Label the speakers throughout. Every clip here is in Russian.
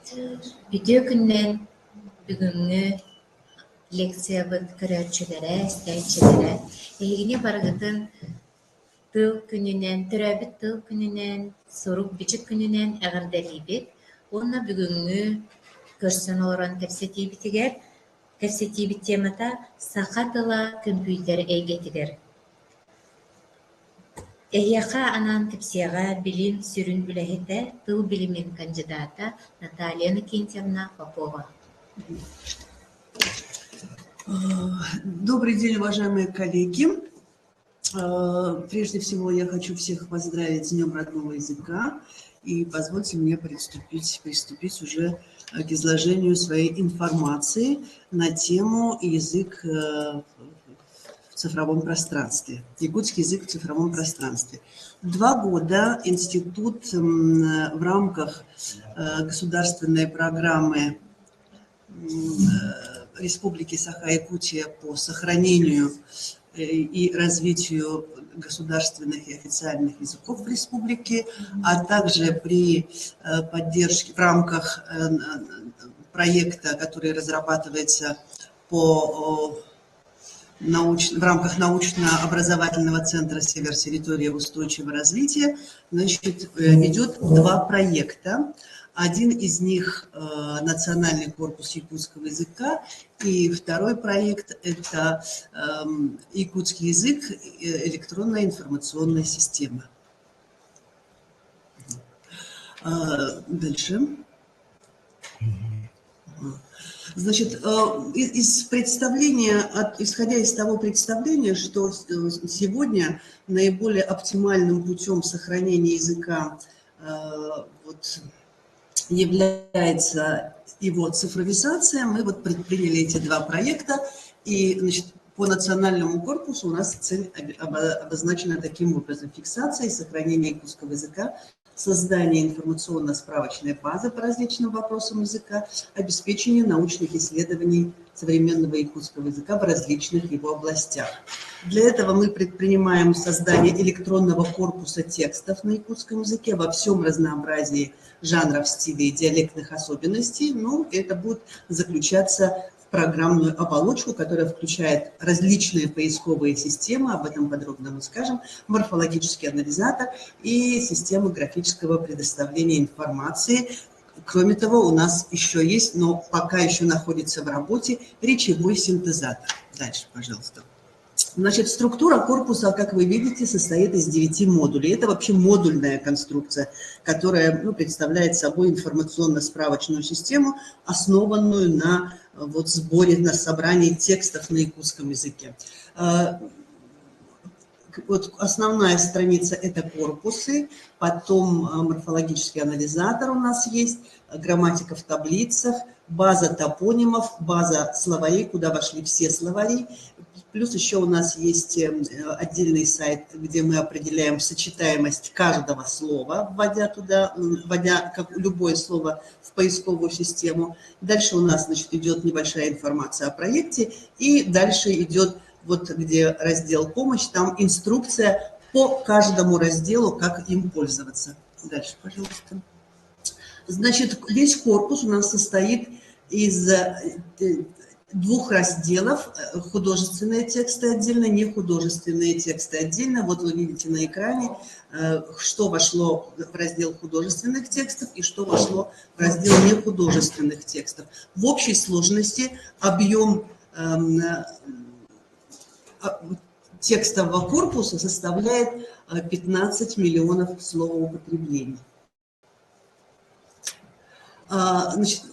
Speaker 1: Video günden бүгүнгү лекциябыт көрөчүлөрө, стейчилere, элгине баргытын тыл күнүнен, төрөбүт тыл күнүнен, сорук бичик күнүнен агырделибит. Онна бүгүнгү көрсөн олорон кепсетибит темата сакатыла компьютер эйгетигер. Эхияка анан кепсияга билим сүрүн үлэхите тыл билимин кандидата Наталья Никентьевна Попова.
Speaker 2: Добрый день, уважаемые коллеги. Прежде всего, я хочу всех поздравить с Днем родного языка и позвольте мне приступить уже к изложению своей информации на тему язык в цифровом пространстве, якутский язык в цифровом пространстве. 2 года институт в рамках государственной программы Республики Саха-Якутия по сохранению и развитию государственных и официальных языков в республике, а также при поддержке в рамках проекта, который разрабатывается в рамках научно-образовательного центра «Север территория устойчивого развития», значит, идет 2 проекта. Один из них Национальный корпус якутского языка, и второй проект – это якутский язык, электронная информационная система. Дальше. Значит, исходя из того представления, что сегодня наиболее оптимальным путем сохранения языка является его цифровизация, мы предприняли эти 2 проекта, и, значит, по национальному корпусу у нас цель обозначена таким образом: фиксация и сохранение якутского языка, создание информационно-справочной базы по различным вопросам языка, обеспечение научных исследований современного якутского языка в различных его областях. Для этого мы предпринимаем создание электронного корпуса текстов на якутском языке во всем разнообразии жанров, стилей и диалектных особенностей. Это будет заключаться в программную оболочку, которая включает различные поисковые системы, об этом подробно мы скажем, морфологический анализатор и систему графического предоставления информации. Кроме того, у нас еще есть, но пока еще находится в работе, речевой синтезатор. Дальше, пожалуйста. Значит, структура корпуса, как вы видите, состоит из 9 модулей. Это вообще модульная конструкция, которая представляет собой информационно-справочную систему, основанную на сборе, на собрании текстов на якутском языке. Основная страница – это корпусы, потом морфологический анализатор у нас есть, грамматика в таблицах, база топонимов, база словарей, куда вошли все словари. Плюс еще у нас есть отдельный сайт, где мы определяем сочетаемость каждого слова, вводя как любое слово в поисковую систему. Дальше у нас, значит, идет небольшая информация о проекте, и дальше идет где раздел «Помощь», там инструкция по каждому разделу, как им пользоваться. Дальше, пожалуйста. Значит, весь корпус у нас состоит из 2 разделов: художественные тексты отдельно, нехудожественные тексты отдельно. Вот вы видите на экране, что вошло в раздел художественных текстов и что вошло в раздел нехудожественных текстов. В общей сложности объем текстового корпуса составляет 15 миллионов словоупотреблений. Значит,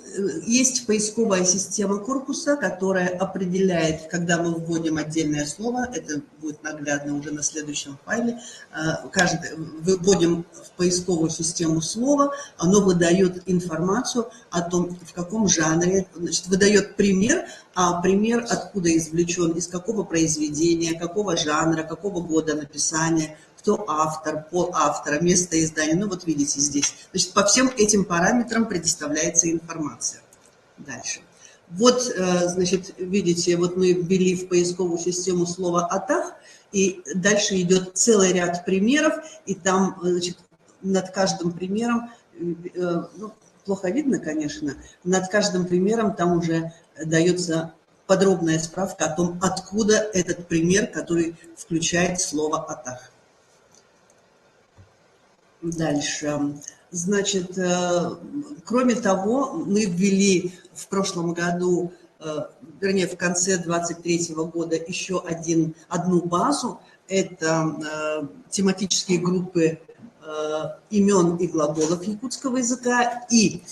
Speaker 2: есть поисковая система корпуса, которая определяет, когда мы вводим отдельное слово, это будет наглядно уже на следующем файле, вводим в поисковую систему слово, оно выдает информацию о том, в каком жанре, значит, выдает пример, а пример откуда извлечен, из какого произведения, какого жанра, какого года написания, кто автор, пол автора, место издания. Вот видите здесь. Значит, по всем этим параметрам предоставляется информация. Дальше. Значит, видите, мы ввели в поисковую систему слово «атах», и дальше идет целый ряд примеров, и там, значит, над каждым примером ну, плохо видно, конечно, над каждым примером там уже дается подробная справка о том, откуда этот пример, который включает слово «атах». Дальше. Значит, кроме того, мы ввели в прошлом году, вернее, в конце 2023 года еще одну базу. Это тематические группы имен и глаголов якутского языка. И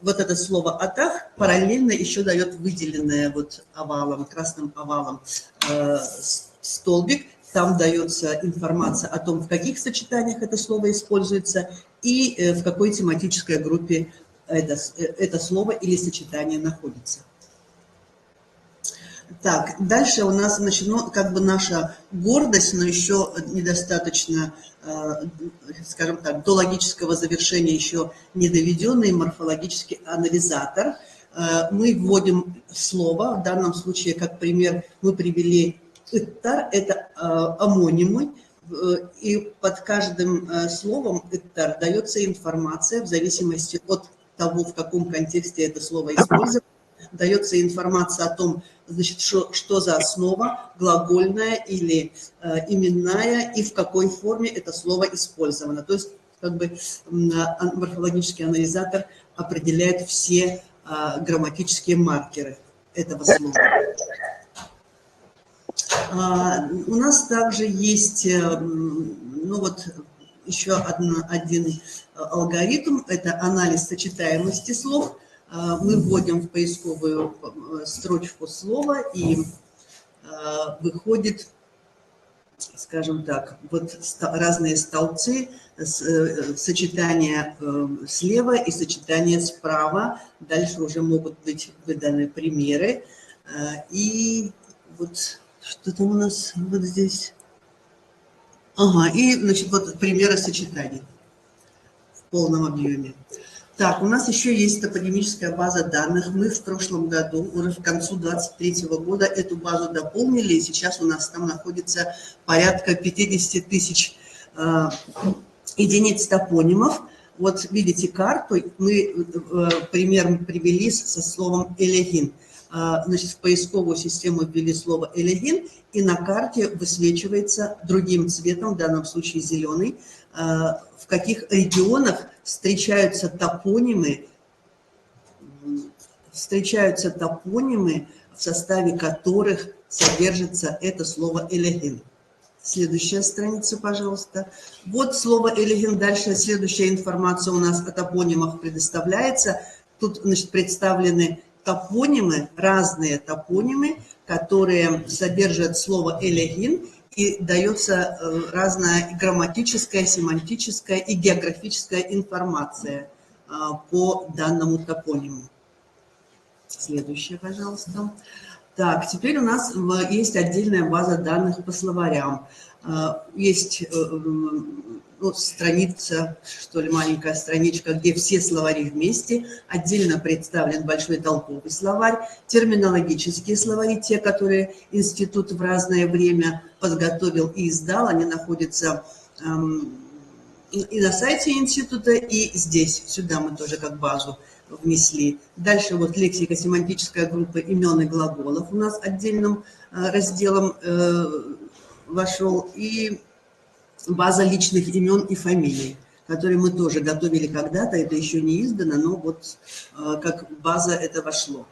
Speaker 2: вот это слово «атах» параллельно еще дает выделенное вот овалом, красным овалом столбик. Там дается информация о том, в каких сочетаниях это слово используется и в какой тематической группе это слово или сочетание находится. Так, дальше у нас, значит, ну, как бы наша гордость, но еще недостаточно, скажем так, до логического завершения еще не доведенный морфологический анализатор. Мы вводим слово, в данном случае, как пример, мы привели «ыттар» – это омонимы, и под каждым словом «ыттар» дается информация в зависимости от того, в каком контексте это слово используется. Дается информация о том, значит, что за основа, глагольная или именная, и в какой форме это слово использовано. То есть, как бы, морфологический анализатор определяет все грамматические маркеры этого слова. У нас также есть, ну вот, еще один алгоритм, это анализ сочетаемости слов. Мы вводим в поисковую строчку слова, и выходит, скажем так, вот разные столбцы, сочетание слева и сочетание справа. Дальше уже могут быть выданы примеры. И вот что там у нас вот здесь. Ага, и, значит, вот примеры сочетаний в полном объеме. Так, у нас еще есть топонимическая база данных. Мы в прошлом году, уже к концу 2023 года, эту базу дополнили, и сейчас у нас там находится порядка 50 тысяч единиц топонимов. Вот видите карту, мы пример привели со словом «элегин». Значит, в поисковую систему ввели слово «элегин», и на карте высвечивается другим цветом, в данном случае зеленый, в каких регионах встречаются топонимы, в составе которых содержится это слово «элегин». Следующая страница, пожалуйста. Вот слово «элегин». Дальше следующая информация у нас о топонимах предоставляется. Тут, значит, представлены топонимы, разные топонимы, которые содержат слово «элегин», и дается разная грамматическая, семантическая и географическая информация по данному топониму. Следующее, пожалуйста. Так, теперь у нас есть отдельная база данных по словарям. Есть ну, страница, что ли, маленькая страничка, где все словари вместе. Отдельно представлен большой толковый словарь, терминологические словари, те, которые институт в разное время подготовил и издал. Они находятся и на сайте института, и здесь. Сюда мы тоже как базу внесли. Дальше вот лексико-семантическая группа имен и глаголов у нас отдельным разделом вошел. И база личных имен и фамилий, которые мы тоже готовили когда-то. Это еще не издано, но вот как база это вошло.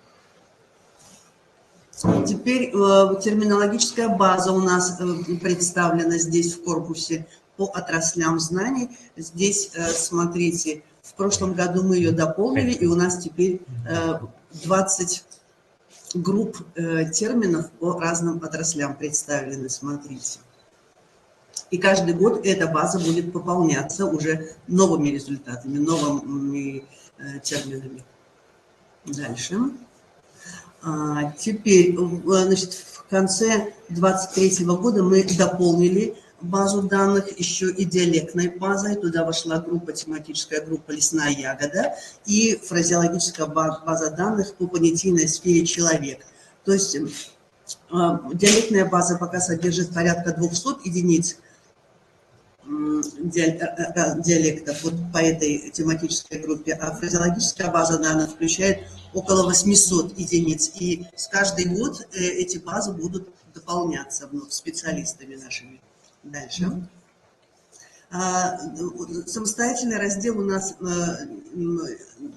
Speaker 2: Теперь терминологическая база у нас представлена здесь в корпусе по отраслям знаний. Здесь, смотрите, в прошлом году мы ее дополнили, и у нас теперь 20 групп терминов по разным отраслям представлены, смотрите. И каждый год эта база будет пополняться уже новыми результатами, новыми терминами. Дальше. Теперь, значит, в конце 2023 года мы дополнили базу данных еще и диалектной базой. Туда вошла группа, тематическая группа «Лесная ягода» и фразеологическая база данных по понятийной сфере «человек». То есть диалектная база пока содержит порядка 200 единиц диалектов вот по этой тематической группе, а фразеологическая база данных включает около 800 единиц, и с каждый год эти базы будут дополняться вновь специалистами нашими. Дальше. Самостоятельный раздел у нас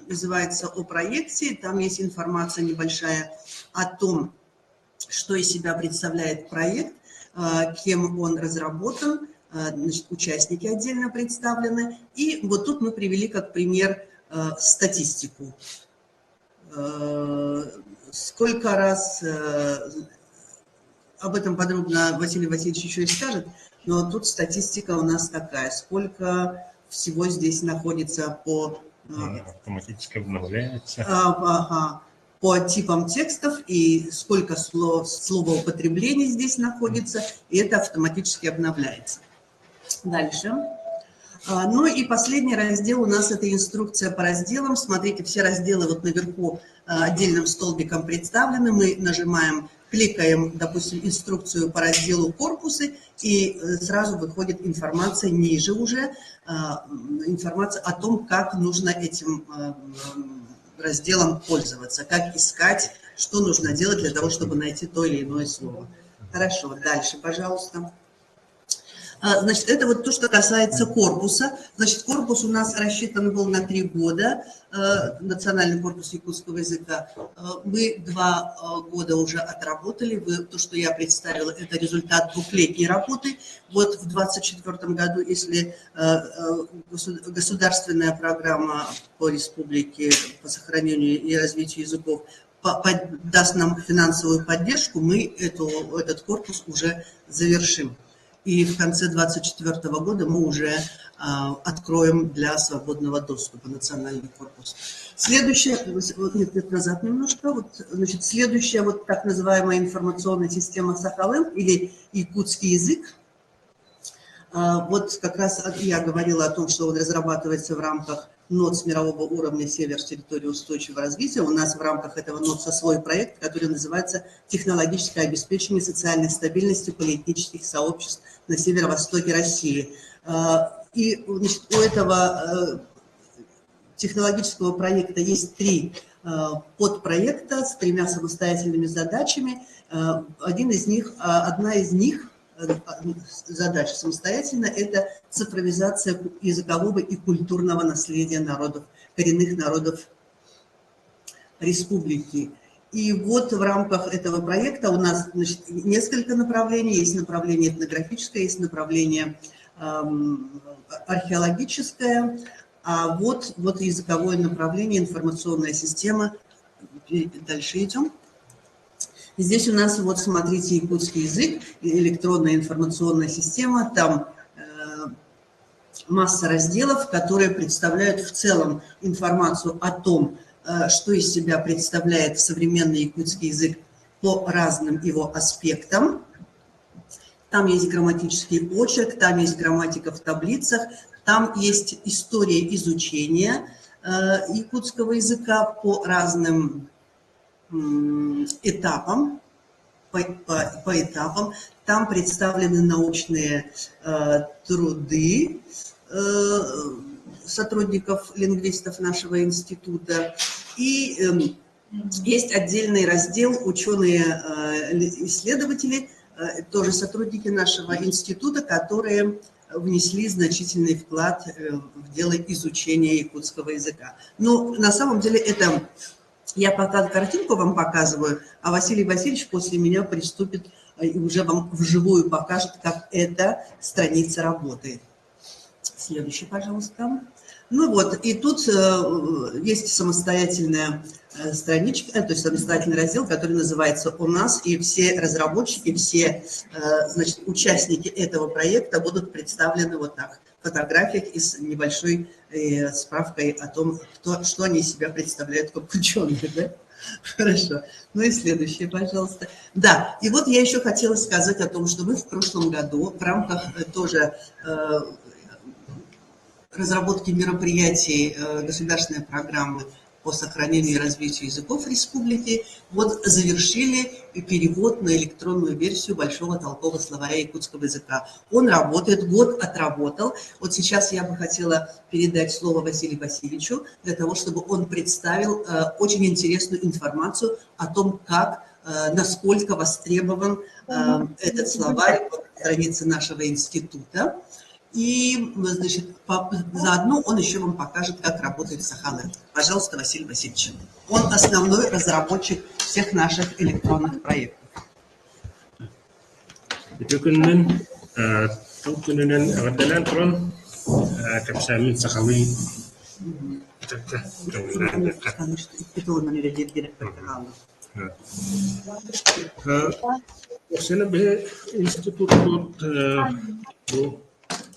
Speaker 2: называется «О проекте». Там есть информация небольшая о том, что из себя представляет проект, кем он разработан, значит, участники отдельно представлены. И вот тут мы привели как пример статистику. Сколько раз, об этом подробно Василий Васильевич еще и скажет, но тут статистика у нас такая, сколько всего здесь находится по...
Speaker 3: Автоматически обновляется.
Speaker 2: По типам текстов и сколько словоупотреблений здесь находится, и это автоматически обновляется. Дальше. Ну и последний раздел у нас это инструкция по разделам. Смотрите, все разделы вот наверху отдельным столбиком представлены. Мы нажимаем, кликаем, допустим, инструкцию по разделу корпусы, и сразу выходит информация ниже уже, информация о том, как нужно этим разделом пользоваться, как искать, что нужно делать для того, чтобы найти то или иное слово. Хорошо, дальше, пожалуйста. Значит, это вот то, что касается корпуса. Значит, корпус у нас рассчитан был на 3 года, национальный корпус якутского языка. Мы 2 года уже отработали. То, что я представила, это результат 2-летней работы. Вот в 2024 году, если государственная программа по республике по сохранению и развитию языков даст нам финансовую поддержку, мы этот корпус уже завершим. И в конце 2024 года мы уже откроем для свободного доступа национальный корпус. Следующее, нет, назад немножко, вот, значит, следующая вот так называемая информационная система Сахалин или якутский язык. Вот как раз я говорила о том, что он разрабатывается в рамках НОЦ мирового уровня «Север с территории устойчивого развития». У нас в рамках этого НОЦа свой проект, который называется «Технологическое обеспечение социальной стабильности полиэтнических сообществ на северо-востоке России». И, значит, у этого технологического проекта есть 3 подпроекта с 3 самостоятельными задачами. Одна из них задача самостоятельно – это цифровизация языкового и культурного наследия народов, коренных народов республики. И вот в рамках этого проекта у нас, значит, несколько направлений. Есть направление этнографическое, есть направление археологическое, а вот языковое направление, информационная система. Дальше идем. Здесь у нас, вот смотрите, якутский язык, электронная информационная система, там масса разделов, которые представляют в целом информацию о том, что из себя представляет современный якутский язык по разным его аспектам. Там есть грамматический очерк, там есть грамматика в таблицах, там есть история изучения якутского языка по разным этапам, по этапам. Там представлены научные труды сотрудников, лингвистов нашего института. И есть отдельный раздел ученые-исследователи, тоже сотрудники нашего института, которые внесли значительный вклад в дело изучения якутского языка. Но на самом деле это... Я пока картинку вам показываю, а Василий Васильевич после меня приступит и уже вам вживую покажет, как эта страница работает. Следующий, пожалуйста. Ну вот, и тут есть самостоятельная страничка, то есть самостоятельный раздел, который называется «У нас», и все разработчики, все, значит, участники этого проекта будут представлены вот так, в фотографиях и с небольшой справкой о том, что они из себя представляют как ученые, да? Хорошо. Ну и следующее, пожалуйста. Да, и вот я еще хотела сказать о том, что мы в прошлом году в рамках тоже разработки мероприятий государственной программы по сохранению и развитию языков республики, вот завершили перевод на электронную версию Большого толкового словаря якутского языка. Он работает, год отработал. Вот сейчас я бы хотела передать слово Василию Васильевичу для того, чтобы он представил очень интересную информацию о том, как, насколько востребован этот словарь по странице нашего института. И, значит, заодно он еще вам покажет, как работает Сахалин. Пожалуйста, Василий Васильевич. Он основной разработчик всех наших электронных проектов.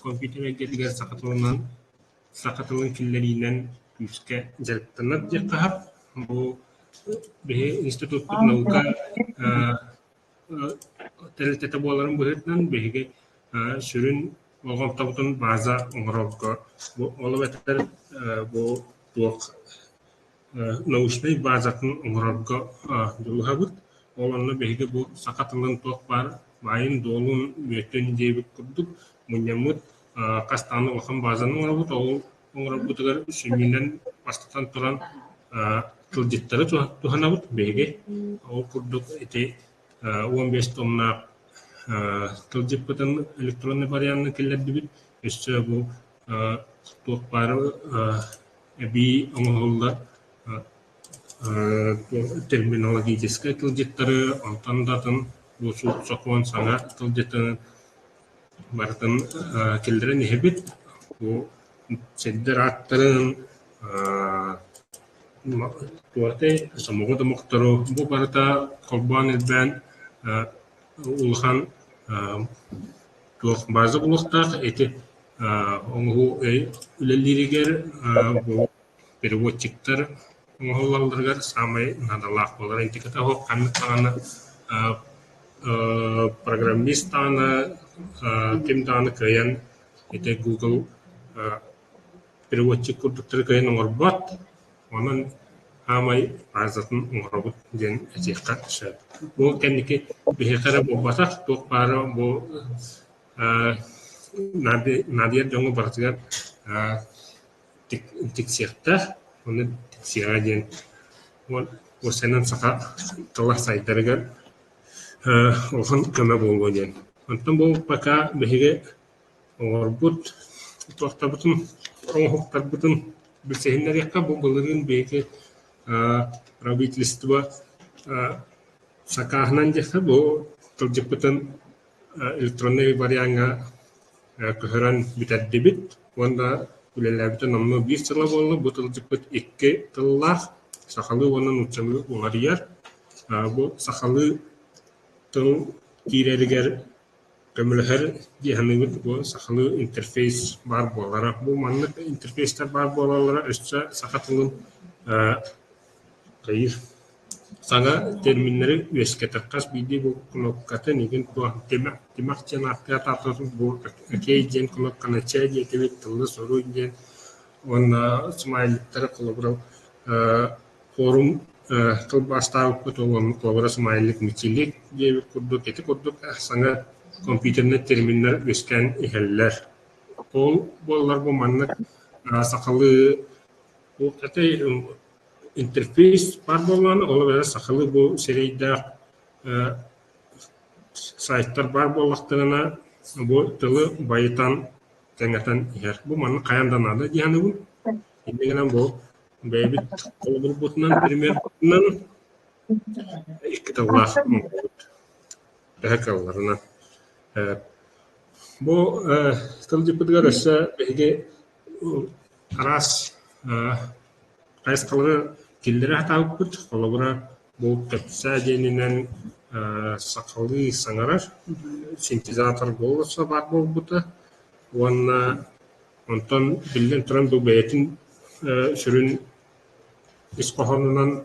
Speaker 4: Компьютер гетигер сакатылын киллеринен күскә җәлптәнәп җаккап бу бе институт наука телтете боларын бүһетнән беге сүрүн болгон табытын база оңрогга бу олыбеттер бу тук научный базатын оңрогга дулхабыт олонны беге бу сакатылын ток бар майын долун бөтөн дебит курдук муньямут кастаны охан базаның работа ол оңрабутыгар сүминен бастан туран кылдыттары туханабыт беге ол курдук эти 15 томна кылдыппытын электронный вариантын келлердибит өссө бу токпары би оңолдар терминологический кылдыттары антандатын бу сокон саңа кылдыттын бартын келдерен ехебит бу седдер аттарын туарте самогода мохтору бу барата колбан элбен улхан туох базы булуктак эти оңгу үлелиригер бу переводчиктер оңголларгар самай надалах болар интиката хо канны программистаны кимданы каян это Google переводчик курдуктары каян оңорбат онан хамай азатын оңорбут ден этекка шат бу кенники бехекара болбасак токпары бу надир жоңу бартыгар тиксекта оны тиксега ден ол сенен сака тылах сайдарыгар охан көмө болго ден антон бу пока беге оңорбут тохтабытын оңоктарбытын билсехиннер якка бу былырын беге правительство сакахнан жакта бу тылжыпытын электронный варианга көһөрөн битәддибит онда үлеләбитен намны бир сыла болду бу тылжыпыт 2 тыллах сахалы онун учамы уларыяр бу сахалы тыл кирелигер көмөлөр диханыбыт бу сахалы интерфейс бар болара бу маннык интерфейстер бар болалара өссө сахатылын кайыр сага терминleri үескетаккас биди бу кнопкаты неген туа темактен аттататын бу кейден кнопканы чеди кебет тылы соруйден он смайликтер кылыбырал форум кылбастаып көтөгөн кылыбырал смайлик мичилик дебит курдук эти курдук сага компьютерный терминler өскен ихеллер ол боллар бу маннык сакалы бу эти интерфейс бар болганы ол бер сахалы бу серейда сайттар бар болактыгына бу тылы байытан теңетен ир бу маны каяндан ады дияны бу индеген бу бебит колбур бутунан примернан икталлах бекалларына бу тылды пыдгарыша беге арас кайскалары киллери аталыппыт колобура бул кепса денинен сакалы саңарар синтезатор болса бар болбута онтон билен туран бу бетин сүрүн искохонунан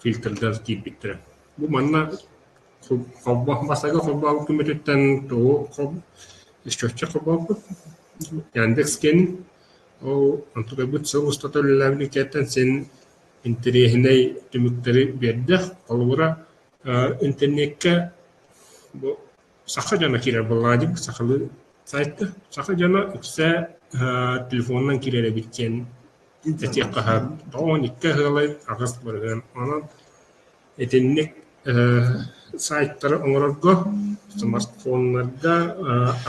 Speaker 4: фильтрдер кийиптир бу манна кобба басага кобба алып көмөтөттөн тоо коб ишчөчө кобба Яндекс кен ол антуга бут сылыстатыллабны кеттен сен интернет тümükleri берді. Қолыбыра интернетке сақа жана кирер болладым, сақалы сайтты. Сақа жана үксе телефоннан кирер биткен. Этек қағар. Тоғын икке ғылай ағыз бұрған. Онан этеннек сайттары оңырырға, смартфонларда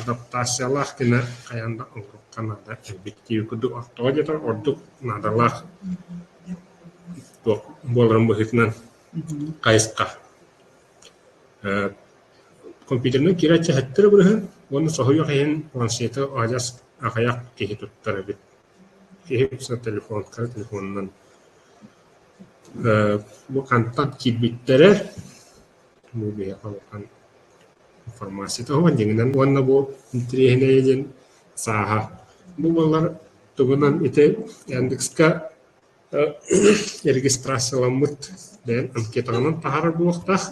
Speaker 4: адаптациялақ кені қаянда оңырыққан ада объективі күдік ақтыға жетір, ордық надалақ болырын бұхетінен қайысқа. Компьютернен керетші әттірі бұрығын, оны соғыйы қайын планшеті ажас ағаяқ кейі тұттары бет. Кейі бұса телефон, қары телефонынан. Бұл қантан кирбиттері, бұл бейе қалуқан информация тұғын деңінен, онына бұл интернетіне еден саға. Бұл болар тұғынан еті Яндекска регистрацияланмыт дән анкетағынан тағары болықтақ.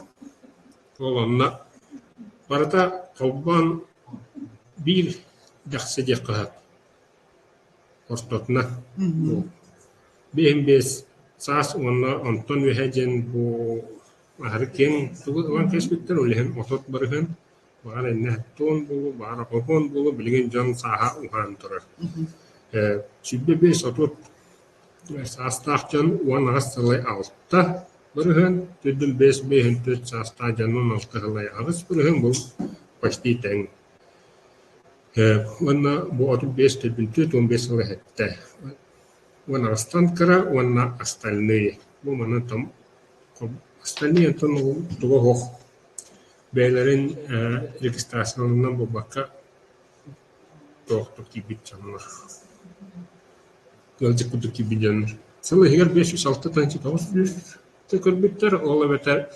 Speaker 4: Ол онына барыда қолбан бір жақсы де қығат. Орстотына. Бейін саас онна Антон Вехеджен бұл ағыры кен тұғылған кәспеттер өліген отот барығын бағар әнне әттуын болу, бағар қоқон болу, білген жан саға ұған тұрыр. Сүббе бес отот саастақ жан уан ағыз сылай алтта барығын, төддің бес бейін төт сааста жанын алты сылай ағыз барығын бұл почти тәң. Онна бұл отот бес төддің төт 15 сылай әтті. Вона останкара, вона остальные. Бо мана там остальные там того хох. Бейлерин регистрацияларынан бу бака тоқтық кибитчанлар. Ялжы куду кибитчанлар. Сылы егер 506 танчы 900 көрбіттер, олы бетер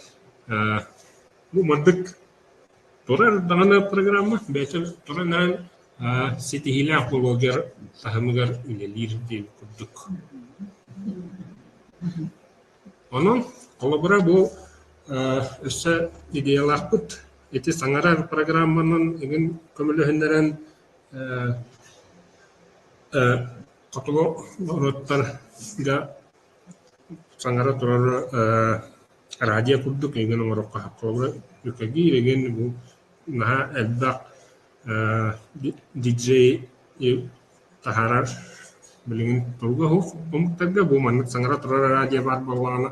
Speaker 4: бу мандык турар дағана программа, бетер турар сетихиля блогер тахымыгар үлелер дейін күрдік. Оның қолыбыра бұл өсі идеялар күт. Еті саңарар программаның егін көмілігіндерін қатылы ұрыттарға саңара тұрар радио күрдік егін ұңырыққа қолыбыра үкеге егін бұл наға әлбақ диджей тахарар билигин турга хук умтага бу маннык саңара турар радио бар болганы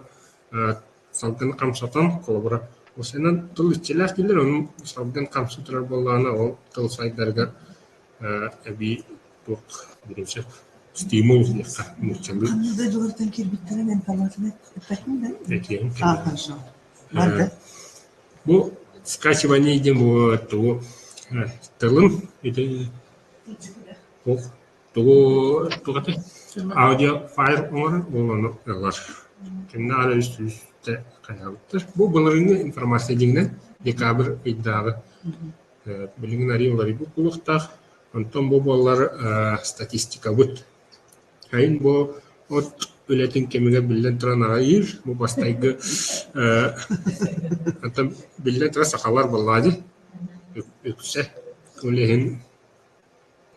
Speaker 4: салгын камсатан колбура осенен тул ичелер килер onun салгын камсы турар болганы ол тыл сайдарга эби тук биринчи стимул яка мучалы
Speaker 2: Кандай жолдон кирбиттерин информацияны айтпайсың да?
Speaker 4: этиен
Speaker 2: Хорошо. Барды.
Speaker 4: бу скачивание демо ту тылын это тугаты аудио файл оңыр боланы алар. Кемне ары үстүстө каялыптыр. Бу буларыны информация деңнен декабрь айдагы билигин ариолары бу кулуктак. Антон бу балалар статистика бут. Кайын бу от өлетин кемеге билен туран айыр, бу бастайгы антон билен тура сакалар баллади. Үксе өлеһин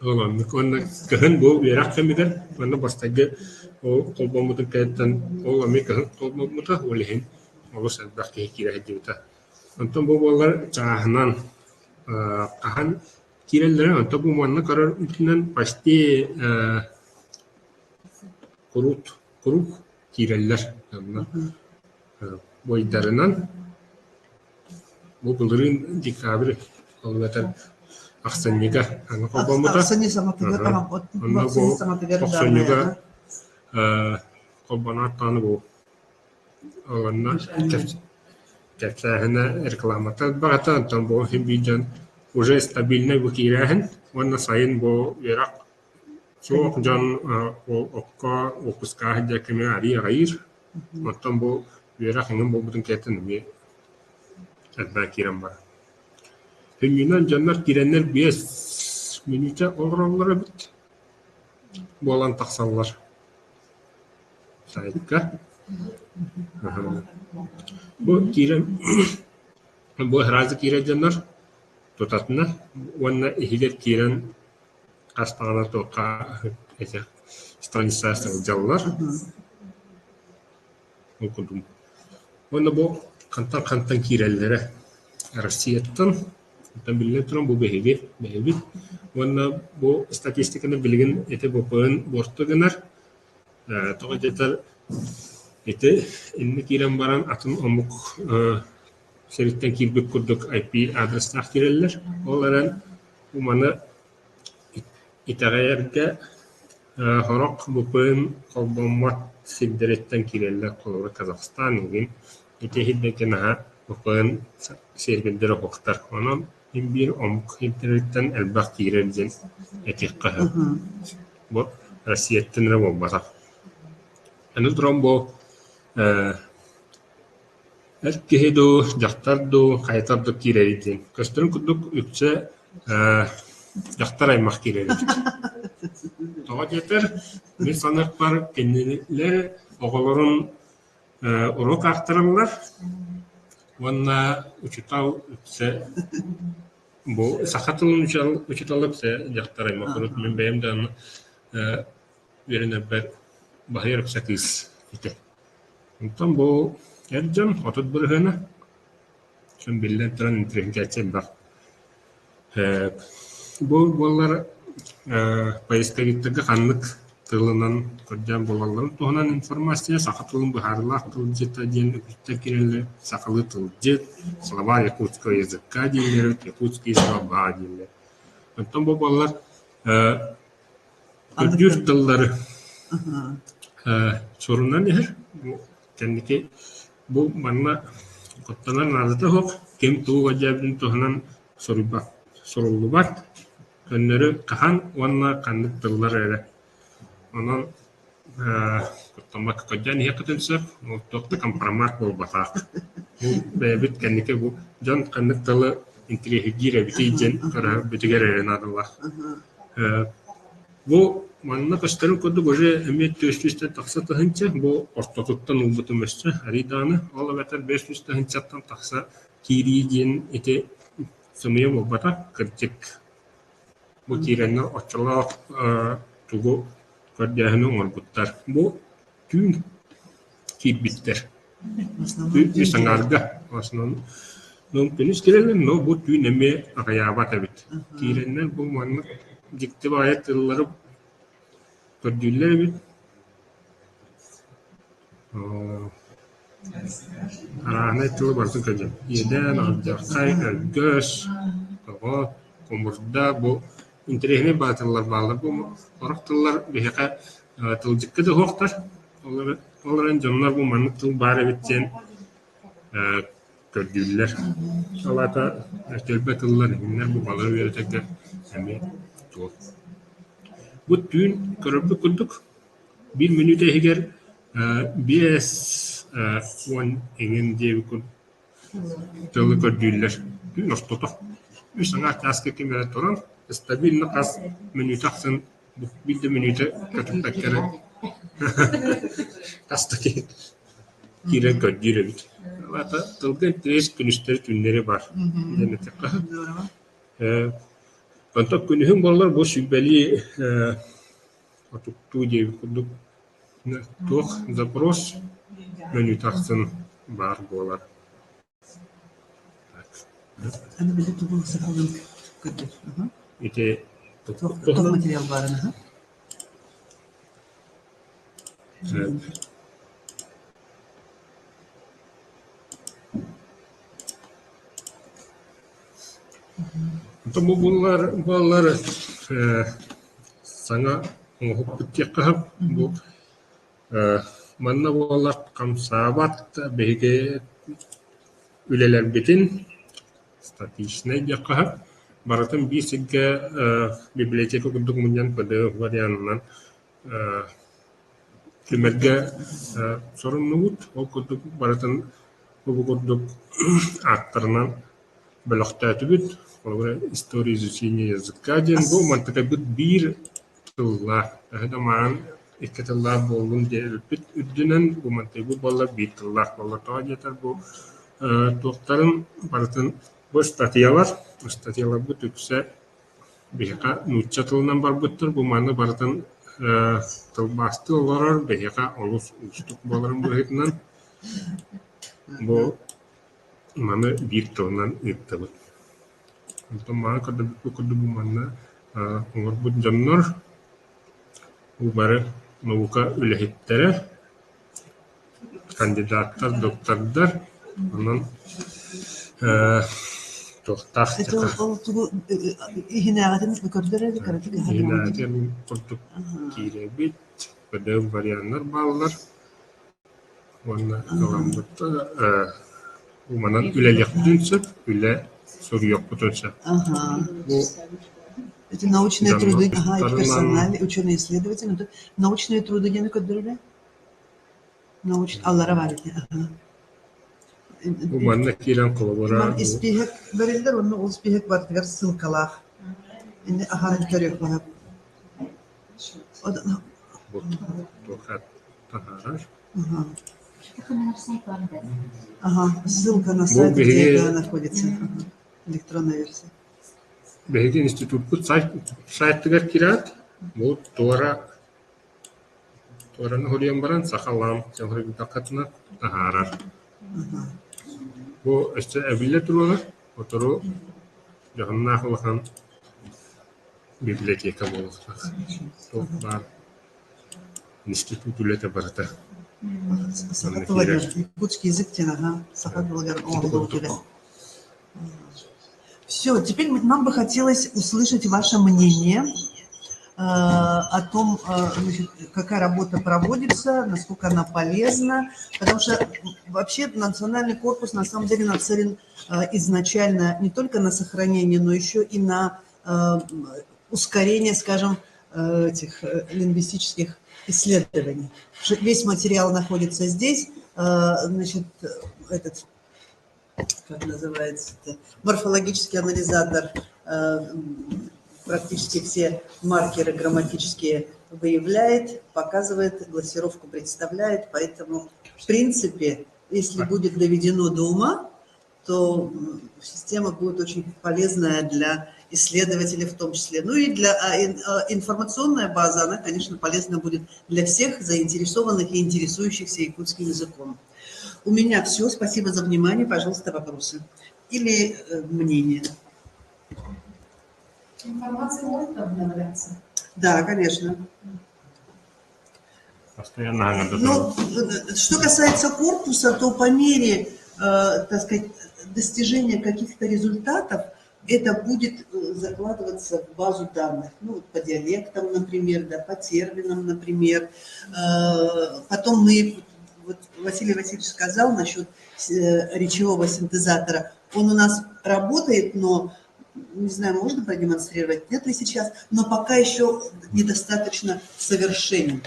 Speaker 4: олан конна кыһын бу верак кемигер конна бастайгы ол колбомутун кайттан ол америка колбомута өлеһин олус албакки кире хедиута. Антон бу балалар чаһынан кахан киреллер антон бу манна карар үтүнөн почти курук киреллер бойдарынан бу былырын декабрь олветер аксаньяга аны колбомута
Speaker 2: Аксани сама пигер амапот. Аксани сама пигер
Speaker 4: аксаньяга колбонаттаны бу оланна кепсәһенә рекламата багата антон бу химбиҗан уже стабильный бу кирәһен онна сайын бу ярак соқ жан окка окуска һәдә кеме ари гайр антон бу ярак һәм бу бутын кәтен ми әтбә кирәм бар. Hüngünden canlar girenler 5 minüte oğranlara bit. Bu alan taksallar. Sayıdka. Bu giren, bu herhalde giren canlar tutatına. Onunla ihiler giren kastana toka stanisa canlar. okudum. Onda bu kantan kirellere Rusya'dan tam biletron bu behevi. Onda bu statistikаны bilgin ete bu pön bortoganar. Toqajetar ete inni kiren baran atın omuk seritten kirbek kurduk IP adresler kireller. Olaran bu mana itagayarga horok bu pön kolbomat Federetten kireller kolora Kazakistan igen. Ete hiddekena bu pön serbildir oktar. Onun bir omuk internetten elbaq kirelden etiqqaha. Bu Rusya'dan rabo bata. Anu trombo erkehedo jaktardo kaytardo kirelden. Köstürün kuduk ütse jaktaray maq kirelden. Toğa yeter bir sanık var kendileri oğulların uruk aktarırlar. Ona uçutal ütse bu sakatılın uçutalıp se jaktaray maq uruk men beyimden birine bir bahir sakis ite. Ondan bu ercan otot burhana şun billen tran intrin geçen bak. Bu bollar поисковиктегі қанлық тылынан көрген болаларын туғынан информация сақатылын бұхарлақ тыл жета ден үкітті керелі сақалы тыл жет слова якутского языка дейлері якутский слова дейлері. Онтан бұл болалар үрдүр тыллары sorunlar nedir? Kendiki bu bana kottanan nazarda hok kim tuğ acabın tuğanan sorulu bak. Önleri kahan wanna kandık tıllar öyle. Onun kottamak kocan niye katılsak? Mutlaka kompromat bol batak. Bu bebet kendiki bu can kandık tılı intiriye gire bitecen kara bitigere nadallah. Bu manna kastırın kodu goje emniyet tüstüste taksa tahınca bu ortaklıktan ulbutumuşsa haridanı ola beter 500 tahınçattan taksa kiriyicin eti sımıya bu batak kırcık. Bu kirenler açıla tuğu kerjahını orbutlar. Bu tüm kirbitler. Bir sangarga aslında. Nungkinis kirenler no bu tüm eme akayabat abit. Kirenler bu manna dikti bayat yılları kerjüller abit. Arahne tulu barsın kerja. Yeden aljakay göz o komurda bu interehne batıllar bağlı bu oraktılar bihaka tılcıkkı da hoqtar. Onların canlar bu manlık tıl bari bitsen kerjüller. Salata tölbetiller bunlar bu baları verecekler. Hem çok. Bu tüm körübü kurduk. Bir minüte higer BS one engin diye bir kur tılı kerjüller. Tüm nostoto. Bir sanat askı kimler toran stabil nakas minütaksın bu bildi minüte katı kere. Kastaki kire kerjüller bit. Hatta tılgın tres günüsteri tünleri var. Yani tekrar. Kontak günühüm bollar bu sübbeli otuktu diye bir kurduk. Tuh zaпрос minütaksın var bollar.
Speaker 2: Hani böyle tuğul sakalın kötü.
Speaker 4: İşte
Speaker 2: Çok materyal var mı?
Speaker 4: evet. Bu bunlar sana hukuk yakah bu manna bollar kamsabat bege üleler bitin statistik yakah baratan bir sigga bibliotek okuduk munyan pada varianan Klimerga sorun nubut okuduk baratan okuduk aktarnan belokta tübüt Kalau histori изучения языка ден bu mantıklı bir tıllar. Hemen iki tıllar bolun diyebilip üddünen bu mantıklı bu bolla bir tıllar bolla toğa yeter bu doktorun barıtın bu statyalar bu tükse bihaka nutça tılından barbuttur bu manı barıtın tıl bastı olarak bihaka olus ustuk boların bu hitinden Бу маны бир тоннан ыттыбыт. Онтон маны кырдыбы манна оңорбут дьоннор убары наука үлэхиттере кандидаттар, доктордар, онон тохтах
Speaker 2: Это ол тугу ихинагатын көрдөрө каратык
Speaker 4: Хинаакен курдук кииребит, көдөм варианнар баллар. Онна каламбытта уманан үлелектүнсөп, үле сурьёкпутунсөп. Бу
Speaker 2: эти научные труды, эти
Speaker 4: Тарынан-
Speaker 2: персональные, ученые-исследователи, это научные труды гены көрдөрө. Аллара бар эти.
Speaker 4: уманна кирен колобора.
Speaker 2: Испехек берилдер, оны ол испехек бартыгар ссылкалах. Инде ахан көрөк бар.
Speaker 4: Бу тохат тахараш.
Speaker 2: Ссылка на
Speaker 4: Бу
Speaker 2: сайт, где
Speaker 4: биһиги-
Speaker 2: это находится. Электронная версия.
Speaker 4: Беги институт сайттыгар кират. Бу туараны хорьян баран сахалам, чамхырыгы такатына тахарар. Бу өстө әбилле турулар, отору жаханна хылахан библиотека болуқсақ. Тоқ бар институт үлеті барыта.
Speaker 2: Сахатылагер, якутский язык тена, Сахатылагер, Все, теперь нам бы хотелось услышать ваше мнение о том, значит, какая работа проводится, насколько она полезна, потому что вообще национальный корпус на самом деле нацелен изначально не только на сохранение, но еще и на ускорение, скажем, этих лингвистических исследований. Весь материал находится здесь, значит, этот, как называется, морфологический анализатор практически все маркеры грамматические выявляет, показывает, глассировку представляет, поэтому в принципе, если будет доведено до ума, то система будет очень полезная для исследователей в том числе. Ну и для информационная база, она, конечно, полезна будет для всех заинтересованных и интересующихся якутским языком. У меня все. Спасибо за внимание. Пожалуйста, вопросы или мнения.
Speaker 5: Информация может обновляться?
Speaker 2: Да, конечно.
Speaker 4: Постоянно
Speaker 2: Ну, что касается корпуса, то по мере, так сказать, достижения каких-то результатов, это будет закладываться в базу данных. Ну, вот по диалектам, например, да, по терминам, например. Потом вот Василий Васильевич сказал насчет речевого синтезатора. Он у нас работает, но, не знаю, можно продемонстрировать, нет ли сейчас, но пока еще недостаточно совершенен.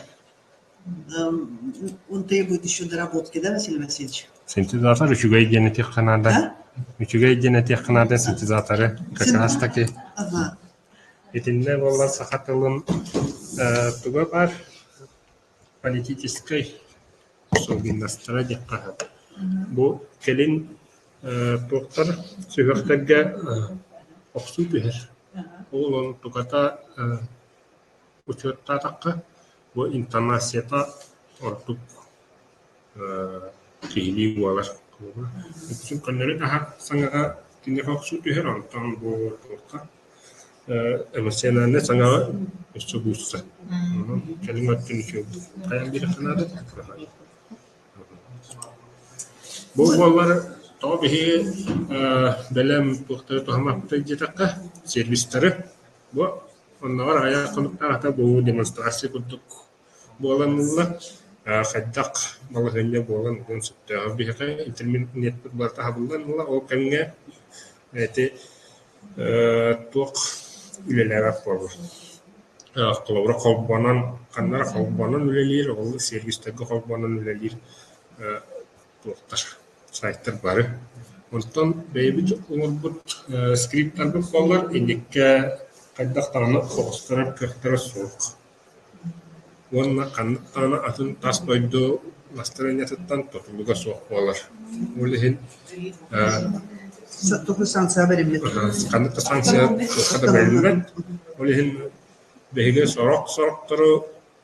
Speaker 2: Он требует еще доработки, да, Василий Васильевич?
Speaker 4: Синтезатор үчүгэй генетик канада.
Speaker 2: Да?
Speaker 4: Үчүгэй генетик канада синтезаторы. Как раз таки.
Speaker 2: Ага.
Speaker 4: Итинне боллар сахатылын туга бар политической особенностьтары деп кахат. Бу келин доктор сүйөктөргө оксуу түһөр. Ол он тугата учеттатакка бу интонацията ортук кийли болар. Үчүн көннөрү аха саңага кине оксуу түһөр онтон бу доктор эмоциональный саңага өссө буусса. Келиңаттын үчүн каян бири канады. Бу боллар тобихи белем тухтары тухамапты жетакка сервистары. Бу онноор ая конуктарата бу демонстрация курдук. Боланылла хаддак балыгынне болан он сүттө бихе интернет барта хабылланылла ол кенге эти тук үлелер болду. Колобра колбанан каннар колбанан үлелер, ол сервистеге колбанан үлелер туктар сайттар бары. Онтон бейбит умурбут скрипттар боллар, индикке кайдактаны хостарып кыртары сук. Онна каннактаны атын тас койду настроениятан тотулуга сук болар. Улехин
Speaker 2: Только санкция беремет.
Speaker 4: каннакта санкция када берилбет. Улехин беге сорок-сороктары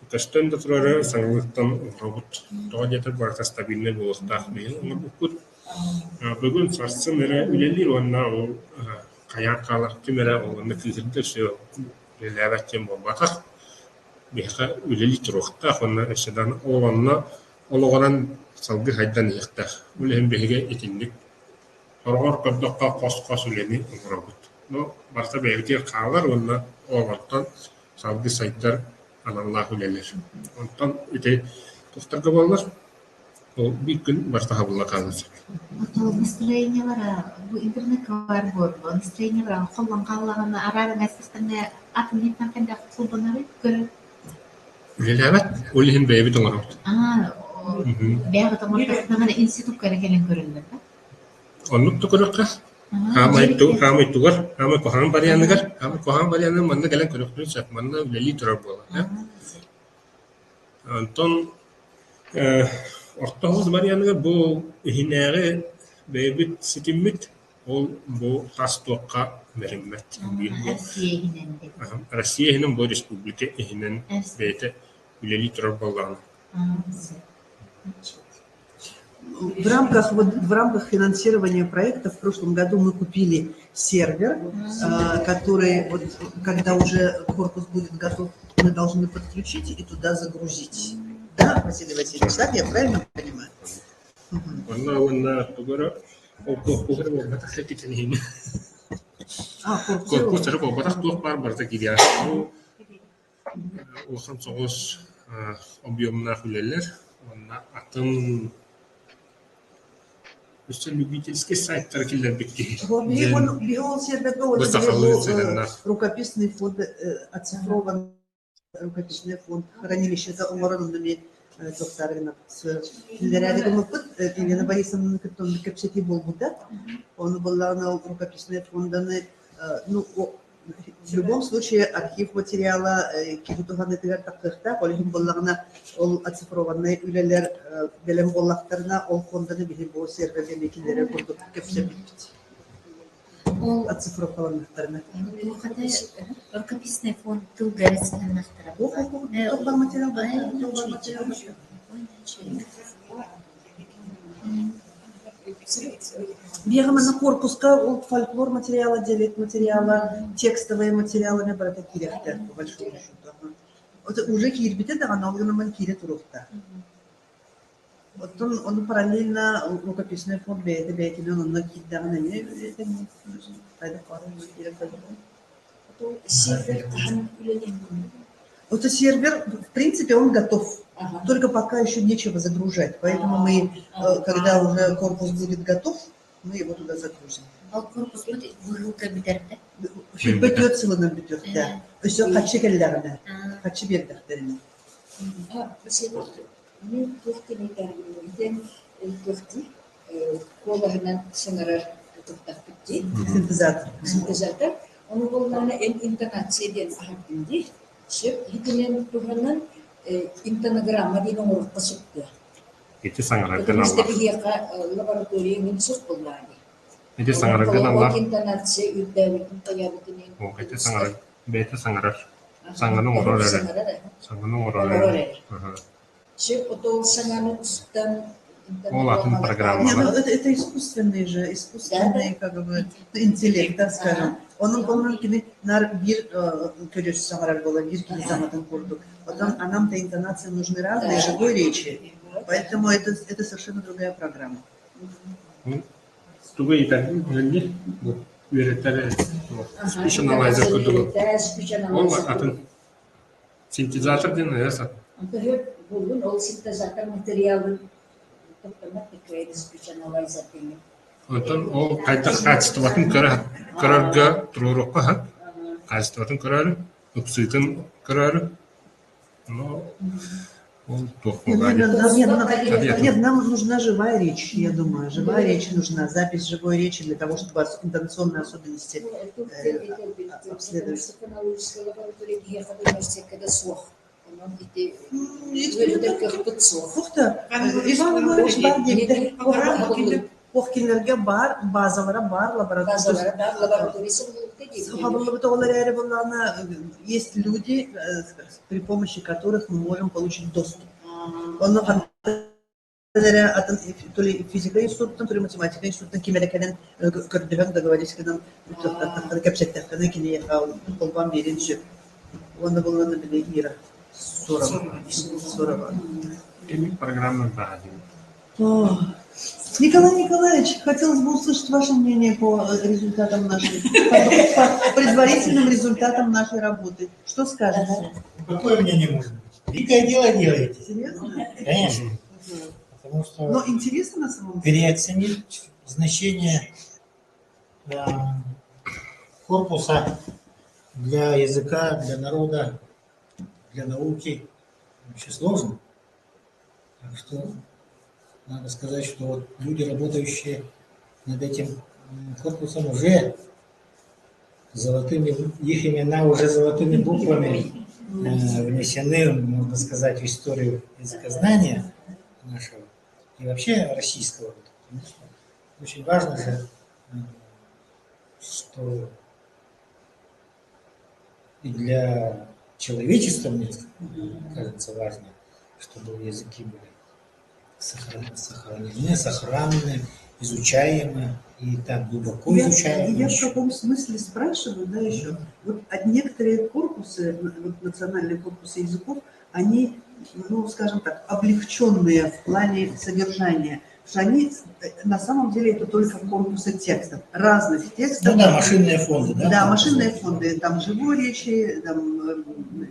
Speaker 4: Кастен да турары саңлыктан робот тоодетер барта стабильный болуктаах бил. Букут бүгүн сарсын эре үлелир онна ол каян калар кимере онна кизирде все лелебаттен болбатак. Беха үлели турукта онна эшедан олонна ологоран салгы хайдан ихта. Үлем беге этинник. Оргор коддокка кос үлени робот. Но барта беге калар онна олортан салгы сайттар аналлаху лелер. Онтан ите туфтарга болар. Ол bir gün başta habılla kalacak.
Speaker 1: Ол настроениялар бу интернет бар болду. Настроениялар холлан каллаган арарың астыртында атминеттен кандай кулбанары көрө.
Speaker 4: Лелебет, олихин бейби тоңар.
Speaker 1: Бягы томортасынан институт келген көрүндү.
Speaker 4: Оннук тукурукка. Хамай кохан баряныгар, манна келен көрөктүн сат, манна лели турар болар. Антон Ортоғыз баряныгар бу ихинеги бейбит ситиммит, ол бу тастуакка мериммет. Россия хинен бу республика ихинен бейте лели турар болар.
Speaker 2: В рамках финансирования проекта в прошлом году мы купили сервер, который, вот, когда уже корпус будет готов, мы должны подключить и туда загрузить. Да, Василий Васильевич, так я правильно понимаю?
Speaker 4: Корпус батак туох бар кирия. Охан соғыз объемна хүлелер. Атын Просто любительский сайттар киллер битти.
Speaker 2: Биол сервер, рукописный фонд, оцифрован рукописный фонд, хранилище за уморонными доктарами. Лерядыгым опыт, Елена Борисовна каттон капсети болбуда. Он был на рукописные фонданы, ну, в любом случае архив материала кибутуганы тигер тактыкта, колхим боллагына ол оцифрованный үлелер белем боллактарына ол фонданы билим бо серверге мекилере курдук кепсепит. Ол оцифровкаланактарына.
Speaker 1: Бу ката рукописный фонд тыл гарасынактара.
Speaker 2: Бар материал. Бегаем на корпуска, фольклор материала, диалект материала, текстовые материалы, не брать такие по большому счету. Вот уже кирбите, да, но он кире турухта. Вот он параллельно рукописный фонд бейте, он на кида, на не, это не, вот сервер, в принципе, он готов. Только пока еще нечего загружать. Поэтому мы, когда уже корпус будет готов, мы его туда загрузим.
Speaker 1: Корпус будет выгрузка битерде.
Speaker 2: Бітет сылынан бітет, да. Все қачы келдеріне, қачы бердіктеріне.
Speaker 6: Мен тоқтенекерден тоқти, қолағынан сыңырар тоқтақ бітті. Синтезатор. Оны болғаны интонацияден ағып Шеп, хитинен туғаннан интонограмма дейін оңырыққа сұқты.
Speaker 4: Ити саңараган
Speaker 6: Потому что
Speaker 4: алла.
Speaker 6: бігеқа лаборатория мен сұқ болғаны.
Speaker 4: Ити саңараган алла.
Speaker 6: Интонация үддәуетін қаябытынен.
Speaker 4: О, ити саңараг. Бейте саңарар. Саңаның орор эре. Саңаның орор эре.
Speaker 6: Шеп, отол саңаның ұстан
Speaker 4: Ол атын программа.
Speaker 2: Это искусственный как бы, интеллект, так скажем. Onun gibi bir körüş samarar bola bir kili zamandan kurduk. Потом нам-то интонации нужны разные, живой речи. Поэтому это совершенно другая программа.
Speaker 4: Тугу итак, нелли. Üretleri spişan alayza kudu. Ол атын синтезатор ден яса.
Speaker 6: Антахет бүгін ол синтезатор материалын топтамақ текрейді спишан алайза дейін.
Speaker 4: Онтон ол кайта качестватын көрөргө турурукка ха. Качестватын көрөр, упсыйтын көрөр. Но он
Speaker 2: Нет, нам нужна живая речь, я думаю. Живая речь нужна, запись живой речи для того, чтобы интонационные особенности обследовать. Ух ты, Иван Иванович Бардик, Охкинлерге бар, базалара бар,
Speaker 6: Базалары бар, лабораториясы болып
Speaker 2: есть люди, при помощи которых мы можем получить доступ. Он то ли физика институттан, то ли математика институттан кимерекенен көрдүгөн договорились кенен кепсеттен кини колбан беринчи. Он был на биле Ира Сурова.
Speaker 4: Программа «Бахадин».
Speaker 2: Николай Николаевич, хотелось бы услышать ваше мнение по результатам нашей, по предварительным результатам нашей работы. Что скажете?
Speaker 7: Какое мнение может быть? Великое дело делаете.
Speaker 2: Серьезно?
Speaker 7: Конечно. Потому что
Speaker 2: Но интересно на самом деле.
Speaker 7: переоценить значение корпуса для языка, для народа, для науки вообще сложно. Так что надо сказать, что вот люди, работающие над этим корпусом, уже золотыми, их имена уже золотыми буквами внесены, можно сказать, в историю языкознания нашего и вообще российского. Потому что очень важно же, что и для человечества, мне кажется, важно, чтобы языки были сохранены, изучаемы и так глубоко изучаемы.
Speaker 2: Я в каком смысле спрашиваю, да, еще. Вот некоторые корпусы, вот национальные корпусы языков, они, ну, скажем так, облегченные в плане содержания. Потому что они, на самом деле, это только корпусы текстов, разных текстов.
Speaker 7: Ну да, машинные фонды, да?
Speaker 2: Да, машинные фонды, там живой речи, там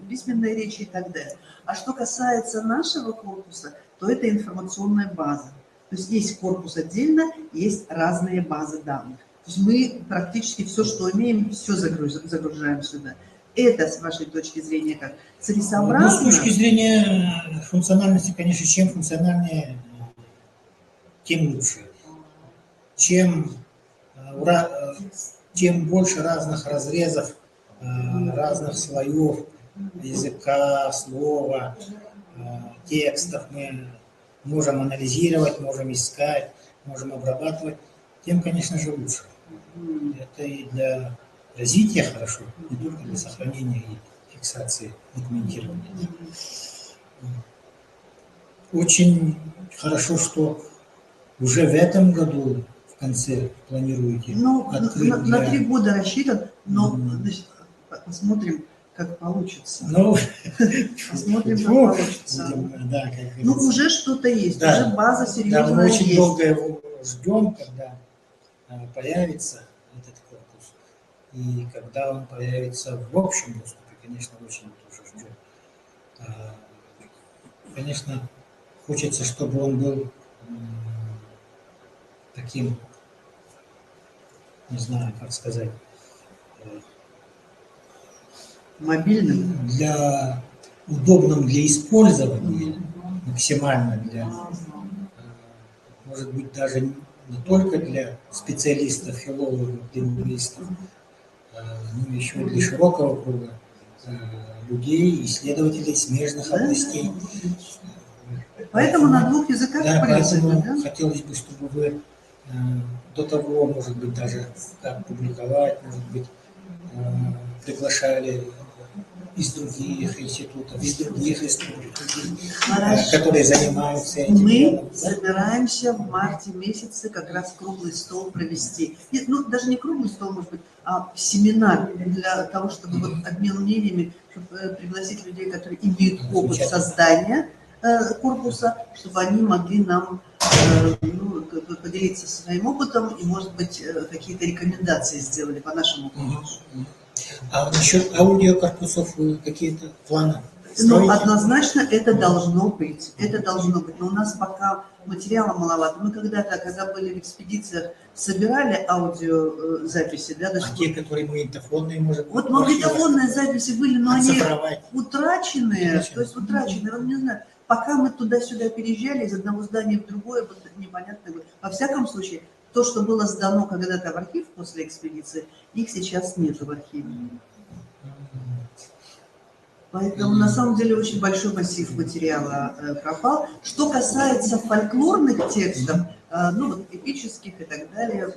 Speaker 2: письменной речи и так далее. А что касается нашего корпуса, то это информационная база. То есть есть корпус отдельно, есть разные базы данных. То есть мы практически все, что имеем, все загружаем сюда. Это, с вашей точки зрения, как целесообразно?
Speaker 7: Ну, с точки зрения функциональности, конечно, чем функциональнее, тем лучше. Чем больше разных разрезов, разных слоев языка, слова, текстов мы можем анализировать, можем искать, можем обрабатывать, тем, конечно же, лучше. Это и для развития хорошо, не только для сохранения и фиксации, документирования. Очень хорошо, что уже в этом году в конце планируете открыть
Speaker 2: на 3 года рассчитан, но посмотрим, как получится. Посмотрим, как получится.
Speaker 7: Да,
Speaker 2: уже что-то есть, уже база серьезная есть.
Speaker 7: Да, мы очень долго его ждем, когда появится этот корпус. И когда он появится в общем доступе, конечно, очень тоже ждем. Конечно, хочется, чтобы он был таким, не знаю, как сказать,
Speaker 2: мобильным,
Speaker 7: удобным для использования, максимально может быть, даже не только для специалистов, филологов, лингвистов, но еще и для широкого круга людей, исследователей смежных областей.
Speaker 2: Поэтому на 2 языках,
Speaker 7: да,
Speaker 2: в принципе,
Speaker 7: поэтому хотелось бы, чтобы вы до того, может быть, даже как публиковать, может быть, приглашали из других институтов, из других республик, которые занимаются этим.
Speaker 2: Мы собираемся в марте месяце как раз круглый стол провести. Ну, даже не круглый стол, может быть, а семинар для того, чтобы вот обмен мнениями, чтобы пригласить людей, которые имеют опыт создания корпуса, чтобы они могли нам поделиться своим опытом и, может быть, какие-то рекомендации сделали по нашему корпусу.
Speaker 7: А насчет аудиокорпусов какие-то планы?
Speaker 2: Ну, однозначно это должно быть. Это должно быть. Но у нас пока материала маловато. Мы когда были в экспедициях, собирали аудиозаписи. Да,
Speaker 7: а те, которые магнитофонные, может быть?
Speaker 2: Вот магнитофонные записи были, но они утраченные. То есть утраченные, не знаю. Пока мы туда-сюда переезжали, из одного здания в другое, вот непонятно. Во всяком случае, то, что было сдано когда-то в архив после экспедиции, их сейчас нет в архиве. Поэтому на самом деле очень большой массив материала пропал. Что касается фольклорных текстов, ну вот эпических и так далее,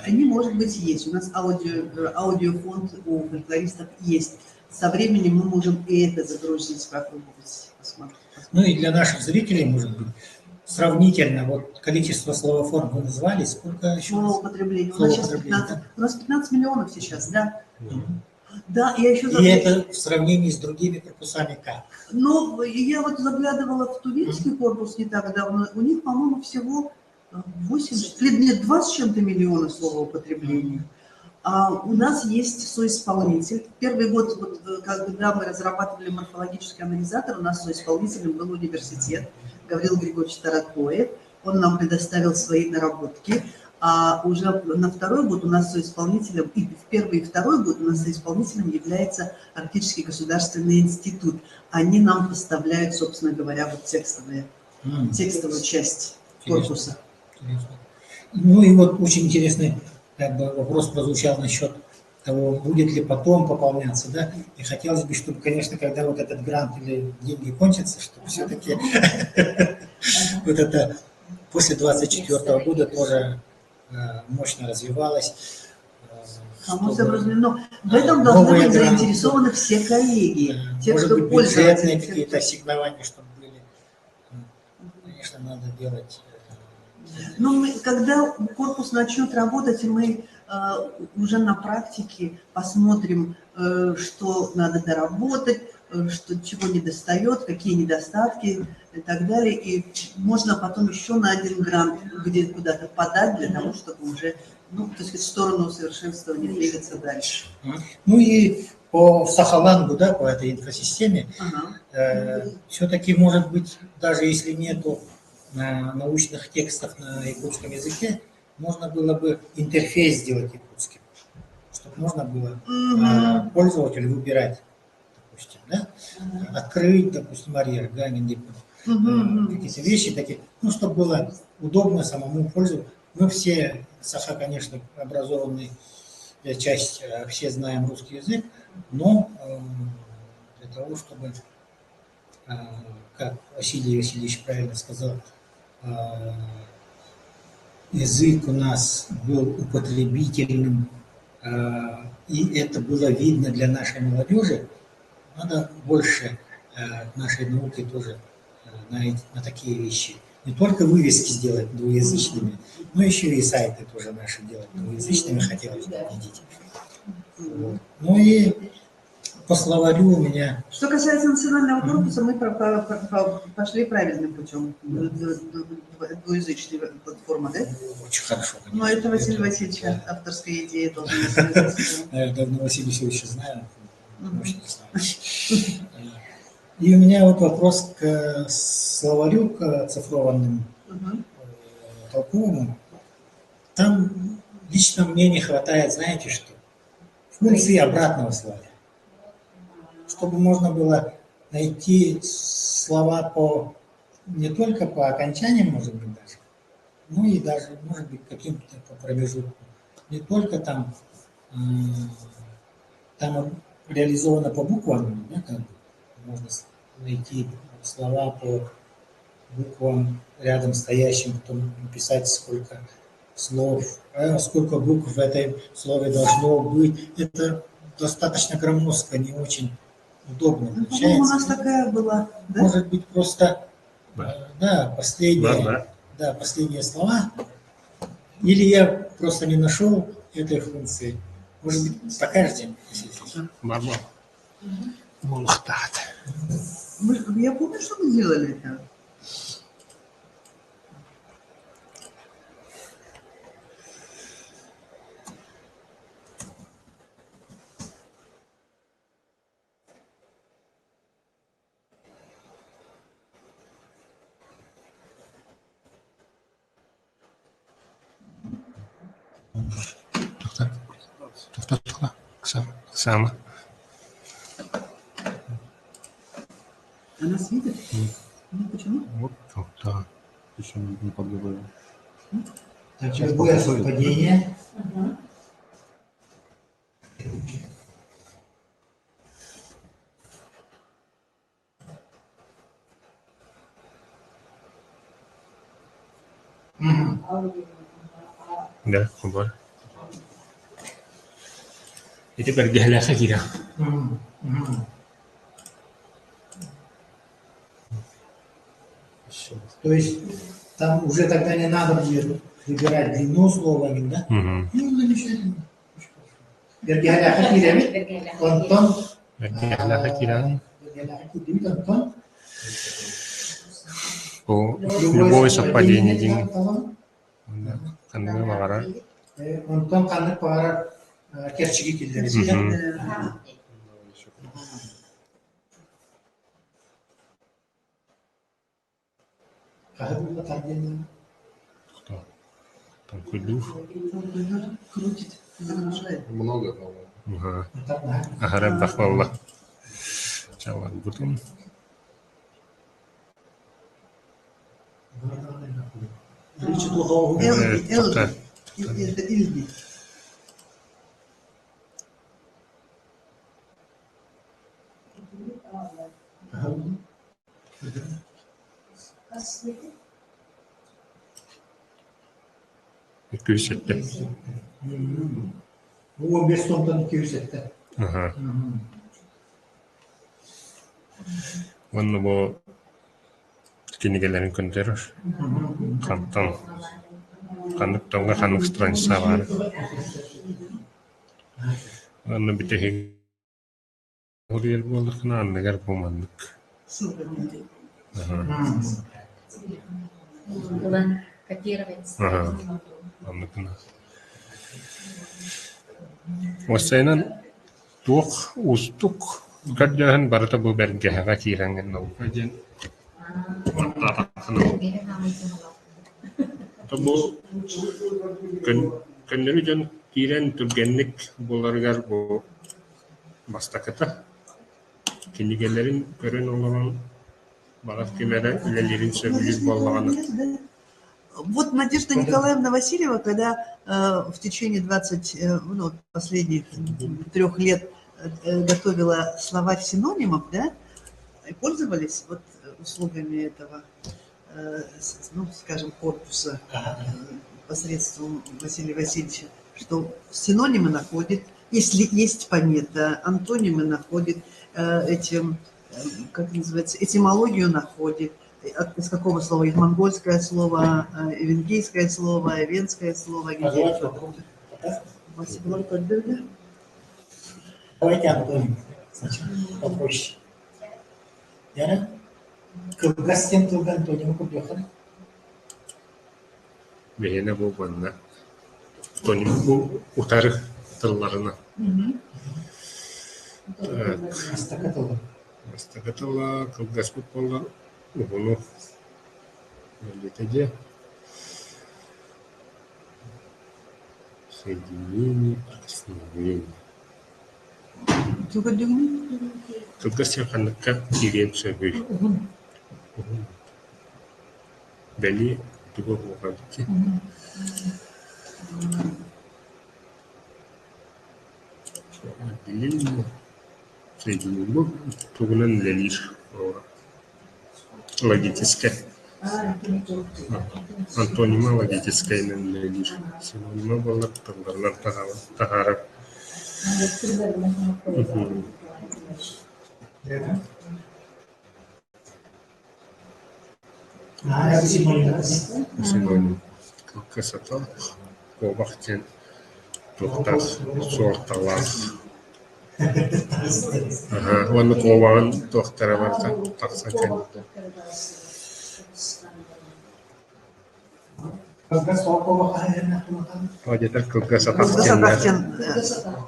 Speaker 2: они, может быть, есть. У нас аудиофонд у фольклористов есть. Со временем мы можем и это загрузить, попробовать посмотреть.
Speaker 7: Ну и для наших зрителей, может быть, сравнительно, вот количество словоформ вы назвали, сколько еще?
Speaker 2: Словоупотребление. У нас сейчас 15, у нас 15 миллионов сейчас, да. Да, я еще
Speaker 7: И это в сравнении с другими корпусами как?
Speaker 2: Ну, я вот заглядывала в Тувинский корпус не так давно. У них, по-моему, всего 2 с чем-то миллиона словоупотреблений. А у нас есть соисполнитель. Первый год, вот, когда мы разрабатывали морфологический анализатор, у нас соисполнителем был университет Гаврил Григорьевич Тараткоев. Он нам предоставил свои наработки. А уже на второй год у нас соисполнителем, и в первый и второй год у нас соисполнителем является Арктический государственный институт. Они нам поставляют, собственно говоря, вот текстовую часть корпуса.
Speaker 7: Интересно. Ну и вот очень интересный вопрос прозвучал насчет того, будет ли потом пополняться, да, и хотелось бы, чтобы, конечно, когда вот этот грант или деньги кончатся, чтобы все-таки вот это после 2024 года тоже мощно развивалось.
Speaker 2: Но в этом должны быть заинтересованы все коллеги, те,
Speaker 7: может
Speaker 2: кто
Speaker 7: быть,
Speaker 2: пользователи.
Speaker 7: бюджетные какие-то ассигнования, чтобы были. Конечно, надо делать.
Speaker 2: Но когда корпус начнет работать, мы уже на практике посмотрим, что надо доработать, чего недостает, какие недостатки и так далее. И можно потом еще на один грант куда-то подать для того, чтобы уже, так сказать, в сторону усовершенствования двигаться дальше.
Speaker 7: Ну и по Сахалангу, да, по этой инфосистеме, все-таки, может быть, даже если нету научных текстов на якутском языке, можно было бы интерфейс сделать якутским, чтобы можно было пользователю выбирать, допустим, да, открыть, допустим, арьер, какие-то вещи такие, чтобы было удобно самому пользоваться. Мы все, Саха, конечно, образованный часть, все знаем русский язык, но для того, чтобы, как Василий Васильевич правильно сказал, язык у нас был употребительным, и это было видно для нашей молодежи, надо больше нашей науки тоже на такие вещи. Не только вывески сделать двуязычными, но еще и сайты тоже наши делать двуязычными хотелось бы видеть. Ну и по словарю у меня...
Speaker 2: Что касается национального корпуса, мы пошли правильным путем. Двуязычная платформа, да?
Speaker 7: Очень хорошо. Конечно.
Speaker 2: Но это Василий Васильевич, авторская идея должна быть.
Speaker 7: Я давно Василия Васильевича знаю. Очень знаю. И у меня вот вопрос к словарю, к оцифрованным толковому. Там лично мне не хватает, знаете что? Функции обратного словаря. Чтобы можно было найти слова не только по окончаниям, может быть, даже, но и даже, может быть, каким-то по промежутку. Не только там реализовано по буквам, да, как бы, можно найти слова по буквам рядом стоящим, потом написать, сколько слов, сколько букв в этой слове должно быть. Это достаточно громоздко, не очень удобно получается.
Speaker 2: У нас такая была, да?
Speaker 7: Может быть, просто последние слова. Или я просто не нашел этой функции. Может быть, покажете?
Speaker 2: Я помню, что мы делали это.
Speaker 4: Оксана.
Speaker 2: Она видит? Ну, почему?
Speaker 3: Вот да. Еще не подготовил.
Speaker 7: Так, любое совпадение.
Speaker 4: Да, хубар. Это бергеляха кира.
Speaker 7: То есть там уже тогда не надо будет выбирать длину слова, да? Ну, замечательно. Бергеляха кира, Антон.
Speaker 4: Бергеляха кира.
Speaker 7: Бергеляха кира, Антон.
Speaker 4: По любое совпадение день. Канны багара.
Speaker 7: Антон канны пара керчиги килдерisi. Кахабула тарден.
Speaker 4: Кто? Там Кудув.
Speaker 2: Крутит, загружает.
Speaker 3: Много того.
Speaker 4: Ага. Агараб бахвалла. Чалар бутун.
Speaker 2: Элги. Это Ильги.
Speaker 4: Küysette.
Speaker 7: 15 томдан 200 ette.
Speaker 4: Ага. Оны бу кинигелерин көндөрөр. Кантан. Канык тонга канык страница бар. Оны битеги Урьел болдукна аннагар бумандык.
Speaker 2: Супер.
Speaker 4: Ага.
Speaker 1: Булан копировать.
Speaker 4: Ага. Анныкына. Осайнан тук устук гаджахан барата бу бергега киранген наука жен. Табу көннөрү жон кирен түргенник буларгар бу бастаката. Кинигелерин көрөн олаган багат кемере илелерин сөбүлүк боллаганы.
Speaker 2: Вот Надежда Николаевна Васильева, когда в течение последних 3 лет готовила словарь синонимов, да, и пользовались вот услугами этого, ну, скажем, корпуса посредством Василия Васильевича, что синонимы находит, если есть понятие, антонимы находит, как называется, этимологию находит. Из какого слова? Из монгольское слово, венгийское слово, венское слово.
Speaker 7: Давайте антоним сначала, попроще. Яна? Кыргызстан турган антонимы көп жакыр.
Speaker 4: Бехене бу банна. Тоним бу утары тылларына.
Speaker 7: Астакатылы.
Speaker 4: Астакатыла, кылгаспыт болла, угуну. Летеде. Соединение, прикосновение. Кылгас яканыкка кирен сөбүй. Бәли тугу болғандыки. Отделение, соединение, тугунан лелир. Логическое. Антонима логическое лелир. Синонима болар тылдарлар тахарып. Синоним. Красота, ковахтен, тухтах, сорталар. Ага, оны коваган тухтара барса такса кен.
Speaker 7: Кыргыз окуга кайрына турган.
Speaker 4: Одетер кылгаса тахтен.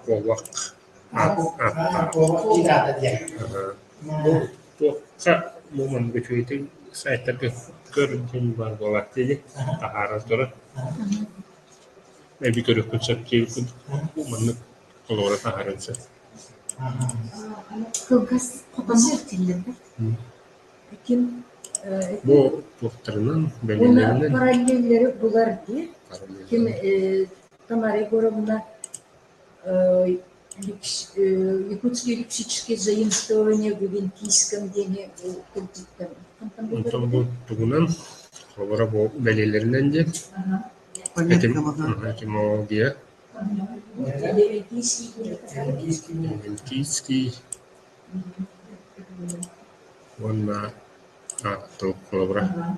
Speaker 4: Ковак.
Speaker 7: Окуга кирада дия.
Speaker 4: Ага. Тухта моман бечөйте сайттарга көрүнүн бар болот дейли. Тахара турат. Эби көрүп чапчы моман колора тахаранса.
Speaker 1: Кылгас копаныр тилде.
Speaker 6: Ким
Speaker 4: Бу тухтарынан
Speaker 6: Буна
Speaker 4: белгилеринен
Speaker 6: параллелleri булар ди. Ким Тамара Егоровна якутские лексические заимствования в Винтийском дене культурном.
Speaker 4: Антон бу тугунан Колбора бу белелеринен же
Speaker 2: Пометкам, ага.
Speaker 4: этимология,
Speaker 6: Дементийский.
Speaker 4: дементийский, он на аттыл колбора.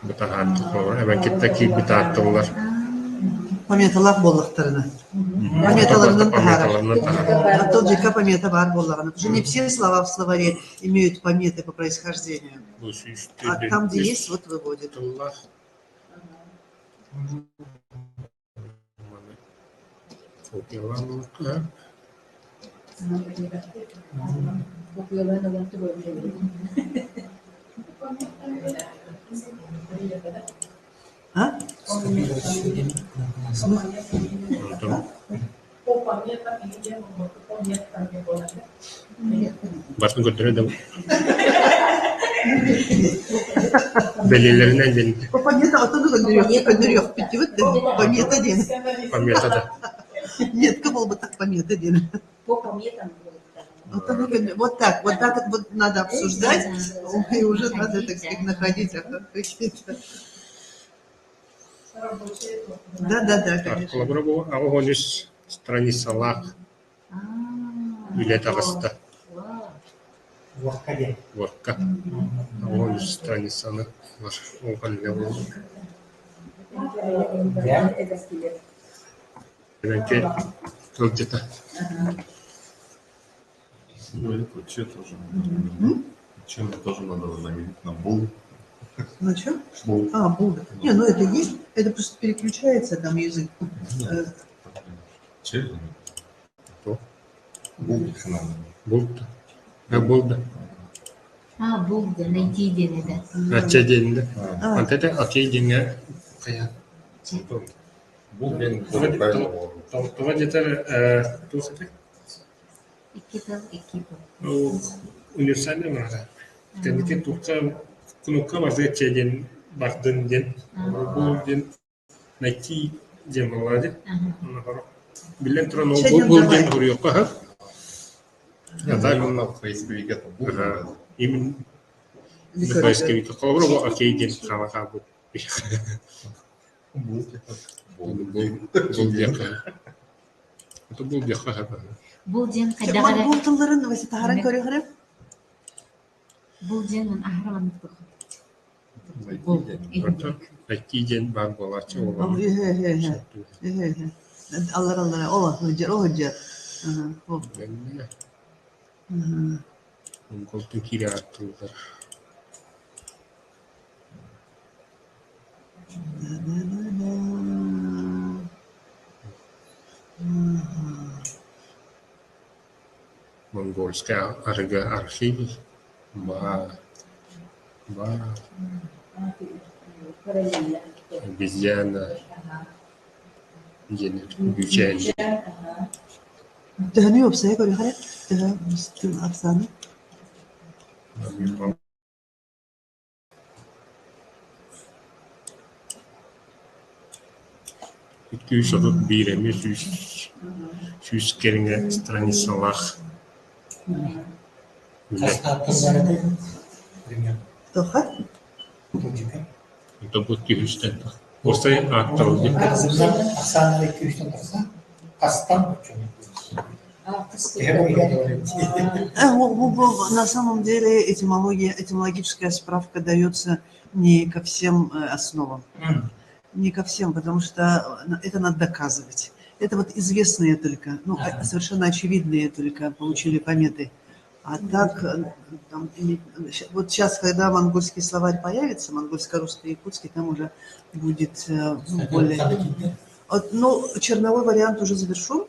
Speaker 4: Бытаһаттыл колбора. Эбен киттеки бытааттылар.
Speaker 2: Пометалар боллактарына. Пометаларынан тахара.
Speaker 4: Пометаларынан тахара.
Speaker 2: А тот же помета бар боллагана. Потому что не все слова в словаре имеют пометы по происхождению.
Speaker 4: Бу сүйүстүү
Speaker 2: А там, где есть, вот выводит.
Speaker 4: тыллар. Фокеланлыкка.
Speaker 6: Okuyorlar da baktı böyle.
Speaker 2: А?
Speaker 4: Онтон башын көтөрө да белелеринен денди.
Speaker 2: Помета, а то көндөрүк. Питти помета ден.
Speaker 4: Помета да.
Speaker 2: Метка был бы так помета ден.
Speaker 6: По пометам будет.
Speaker 2: Вот так вот надо обсуждать, и уже надо, так сказать, находить какие-то. Да, конечно.
Speaker 4: Колобра бу агонис страницалар билет агаста
Speaker 7: Воркаде.
Speaker 4: ворка. Агонис страницаны бар. Огалле бу. Эбенке кылжыта.
Speaker 3: Ну, это че тоже. Чем тоже надо заменить на бол.
Speaker 2: Ну что?
Speaker 3: Бол.
Speaker 2: А, булда. Не, ну это есть, это просто переключается там язык.
Speaker 3: Че?
Speaker 4: Кто?
Speaker 3: Бол их надо.
Speaker 4: Булда. Булда.
Speaker 1: Булда, найти денег.
Speaker 4: Ача денде.
Speaker 2: А.
Speaker 4: Антете окей денге кая.
Speaker 3: Бол мен
Speaker 4: Това жетер тусете.
Speaker 1: Iki
Speaker 4: Универсальный мага. Тендike турка кунукка базы чеден бардын ден. Бул ден найти ден балады. Билен туран бул ден хуриокка.
Speaker 3: Я так он на поисковике это бол.
Speaker 4: Именно на поисковике колбра бу окей ден хамаха бу.
Speaker 3: Бол.
Speaker 4: Бул дяка. Это бул дяка.
Speaker 1: Бұл ден
Speaker 2: Вот
Speaker 1: қайдағара
Speaker 2: бұл тылларын васи тахаран көрүгөрө.
Speaker 1: бұл деннен ахран
Speaker 4: Найти ден бар болачы ол.
Speaker 2: Аллар, ола, хыджар.
Speaker 4: Монголдун кире аттылар. Монгольская архив. Обезьяна. Гючен.
Speaker 2: Тыгыны опсая көрүгөрө. Тыгы мистин аксаны.
Speaker 4: Күз отут биреми сүз керинге страницалар.
Speaker 2: Тоха?
Speaker 4: Это будет кюстен. После аттылды.
Speaker 7: Оксана 200 тұрса, қастан
Speaker 2: На самом деле этимологическая справка дается не ко всем основам. Не ко всем, потому что это надо доказывать. Это вот известные только, ну, совершенно очевидные только получили пометы. А так, там, вот сейчас, когда монгольский словарь появится, монгольско-русский, якутский, там уже будет более... Ну, черновой вариант уже завершен.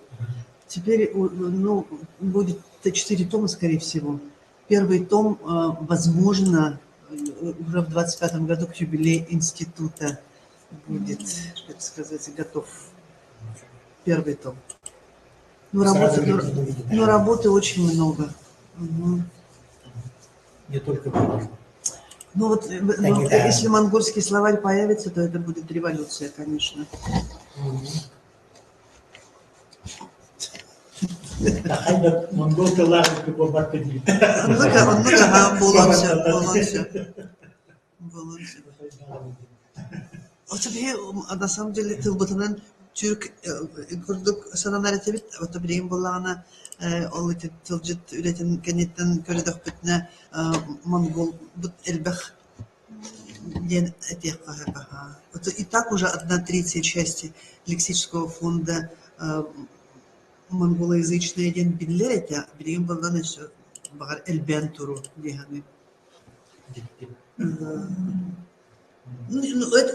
Speaker 2: Теперь, ну, будет 4 тома, скорее всего. Первый том, возможно, уже в 25-м году к юбилею института будет, так сказать, готов. Первый том. Но работы очень много. Угу.
Speaker 7: Не только будет.
Speaker 2: Ну вот, если монгольский словарь появится, то это будет революция, конечно.
Speaker 7: Хайда монгол тылларын көбөт değil.
Speaker 2: Onunla болончу. Tabii на самом деле тылбытынан Türk kurduk sananlar tebit otobileyim bulağına ol iti tılcıt üreten kennetten köredok bitne Монгол бут эльбах ден этих это и так уже 1/3 части лексического фонда монголоязычные ден биллер это билейм булганы все багар эльбен туру деганы.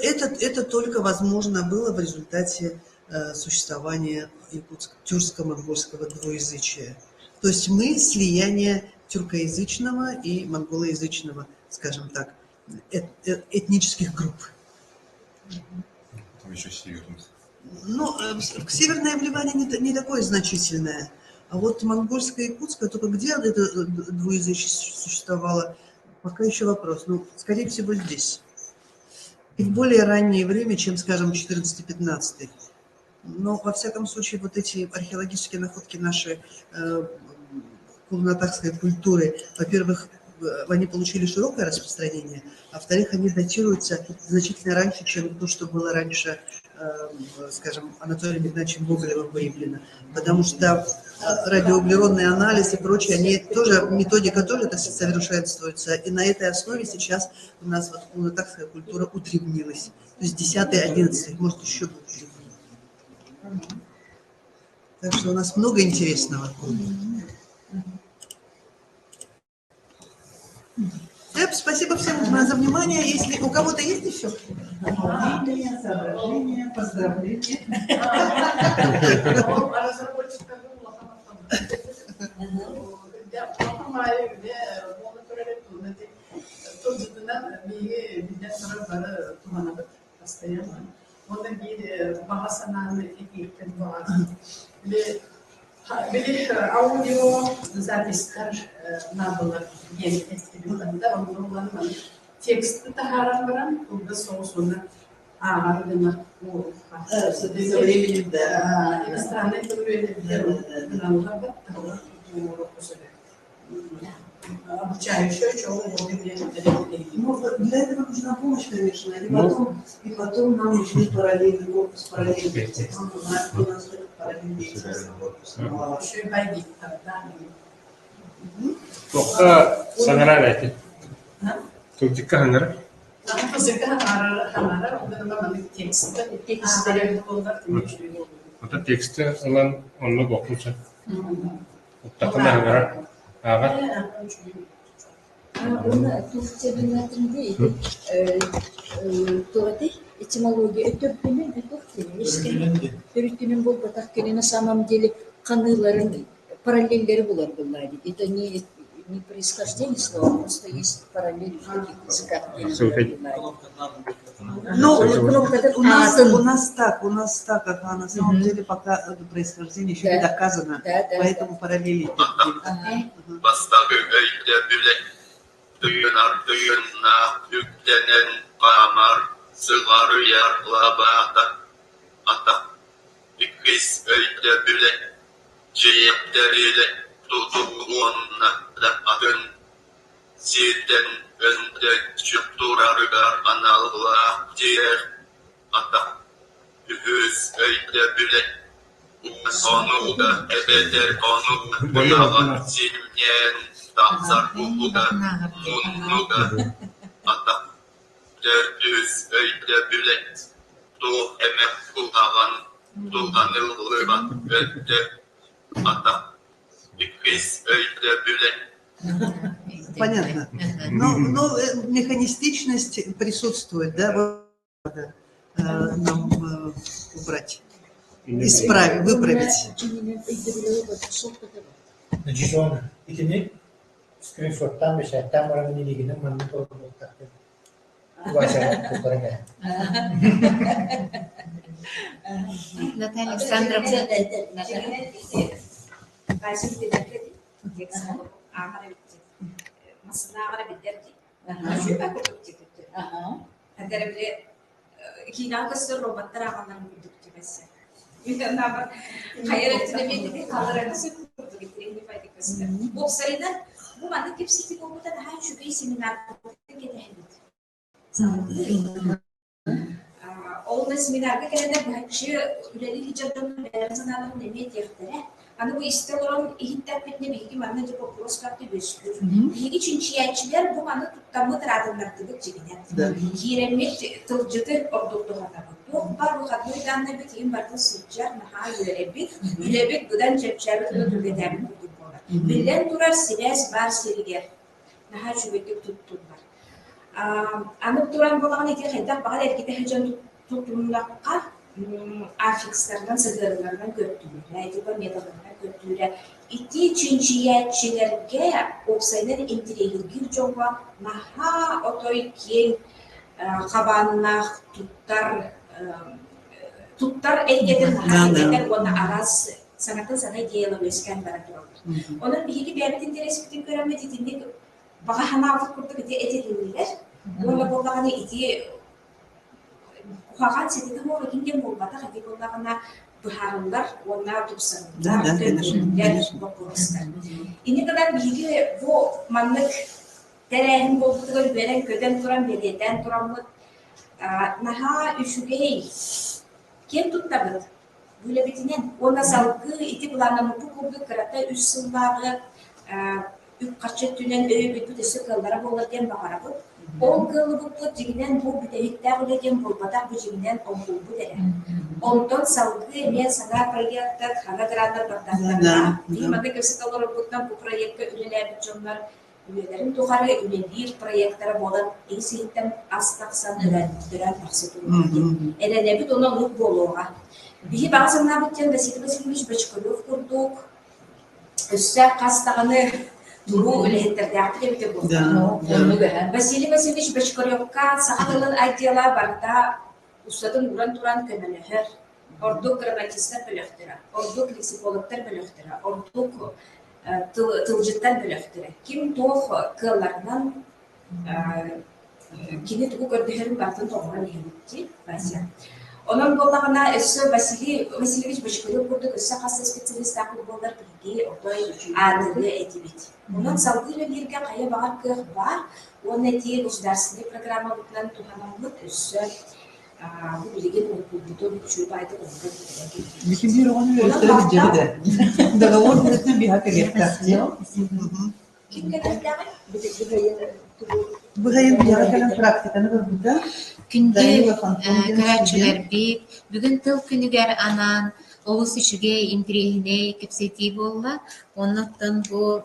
Speaker 2: Это только возможно было в результате существования тюркско-монгольского двуязычия. То есть мы слияние тюркоязычного и монголоязычного, скажем так, этнических групп.
Speaker 3: Там еще северных.
Speaker 2: Ну, северное вливание не такое значительное. А вот монгольское и якутское, только где это двуязычие существовало, пока еще вопрос. Ну, скорее всего, здесь. И в более раннее время, чем, скажем, 14-15. Но, во всяком случае, вот эти археологические находки нашей кулнатакской культуры, во-первых, они получили широкое распространение, а во-вторых, они датируются значительно раньше, чем то, что было раньше, скажем, Анатолием Игнатьевичем Гоголевым выявлено. Потому что радиоуглеродный анализ и прочее, они тоже, методика тоже совершенствуется. И на этой основе сейчас у нас вот кулнатакская культура удревнилась. То есть 10-11, может, еще будет. Так что у нас много интересного. Спасибо всем за внимание. Если у кого-то есть еще дополнения, соображения, поздравления.
Speaker 5: Были аудиозапискар надо текст тахаран туда соусуна ағарына
Speaker 2: Со временем, да.
Speaker 5: иностранные обучающие,
Speaker 2: Ну, для этого нужна помощь, конечно, и потом нам нужны параллельный корпус, параллельный текст. У нас только параллельный текст.
Speaker 5: еще и байди тогда.
Speaker 4: Тоқта саңарар әйті. Тоқдикка хаңар. Ота тексті алан онны боқынса. Оттақына хаңар. Аға.
Speaker 6: Оны Турцияның тугати этимология өтөпүнүн төрүтүнүн болбу таккени на самом деле каныларын параллельдери булар булар. Это не происхождение слова, просто есть параллель в других языках.
Speaker 2: Ну, у нас так, ага, на самом деле пока происхождение еще не доказано, поэтому параллели.
Speaker 8: Ardıyına yüklenen kamar sığarı yarlabada ata ikis öyle bile cihetleriyle tutuğunla da adın siden önde çıktırarlar analığa diğer ata yüz öyle bile sonu da ebeder konu duyalım silmeyen Tanzar buluda, munluda, ata, derdüz öyle bile, tuğ emek kulağan, tuğanılığın öde, ata, ikiz öyle bile.
Speaker 2: Понятно. Но механистичность присутствует, да, вот, нам убрать, исправить, выправить.
Speaker 7: Значит, он итинек скриншоттан bisa там orang ini gini mana produk вася которая
Speaker 1: Наталья Александровна.
Speaker 9: Hayaletiyle belli kalırını sürdürdü getireyim faydası. Bu sayıda bu bana hepsi bu da daha şüpheli seminer getirdi. Ол семинарға келеді бәкші үлелі хиджабдан бәрінсаналарын емет ертері. Аны бұл истелорын ихиттәп бетіне бейгі маңна деп опрос капты бөскүр. Бейгі чинчиячилер бұл маңна туттамы тұрадыңлардығы жегінер. Хиремет тылжыты ордуқтығана бұл. Yok бар бұл қадмой данна бет ең барды сүйджар наға үйребет. Үйребет бұдан жепшәрі тұны түргедәрін көрдік болар. Білден тұрар сирәс бар сирігер. Наға жүбеттік тұттың бар. Анып туран болған ете қайдақ бағал әркеті хәжан тұтымлаққа аффикстардан, сығырылардан көптілер, әйтіба металардан көптілер. Ити чинчиятчилерге оқсайдан интерегілгір жоңға наха отой кен қабаннақ тұттар әлгедір наха әлгедір оны арас санатын сана дейілі өскен бара тұралыр. Оның бігі бәрбет интерес күтін көрәмет етіндегі Baga hanafet kurdu gidi edilirler. Ona bolağını iti kuhagan sedede mola gingen bolbada hadi bolağına buharlar, ona tupsanlar, dönüşler, bakırıslar. İni kadar bilgi bu manlık derehin bolduğu veren köden turan beleden turanlık naha üşügey kim tuttadı? Böyle bitinen ona salgı iti bulanamı bu kurdu kırata üç sılları Kaçet tünen öğü bütü tesi kıllara boğulurken bakarabı. On kılı bu cigiden bu bütehikler olurken bulmadan bu cigiden on bu dere. Ondan salgı emeğe sana proyekte kana granlar baktanlarına. Bilmada kösek olur bundan bu proyekte üyeler bütçonlar üyelerin tuğarı üyelir proyektlere boğulan eğsiyitten az taksan öğrendiren taksit olmadı. Elenebit ona mut boluğa. Bihi bazılarına bütçen Vasili Vasilevich Bachkalov kurduk. Üsse kastağını Duru ülhettirdi aktive bite bu. Vasili Vasilevich Bachkalovka sağlıklı aydiyalar barda ustadın uğran turan kömeleher. Orduk gramatistler bölüktüre, orduk leksikoloqlar bölüktüre, orduk tılcıtlar bölüktüre. Kim toğ kıllarından kini tuğu gördüğün bardan toğuran yürüttü. Onun bolağına Vasili Vasilevich Bachkalov kurduk össe hasta spesialist akıl bollar bilgi otoy adını edibit. Onun salgıyla birge kaya bağır kığ var. Onun etiye gosdarsinli programmalıklan tuhanamlık össe bu bilgin okul bütçü baydı oldu.
Speaker 2: Bütün bir onu öğretmenleri de. Договор öğretmen bir hak edecekler.
Speaker 9: Kim kadar
Speaker 2: Bugün bir hakalan praktikanı var burada.
Speaker 1: Күнде көрәтчілер бейт, бүгін тыл күнігер анан олыс ішіге интригіне кепсети болла. Оннықтан бұл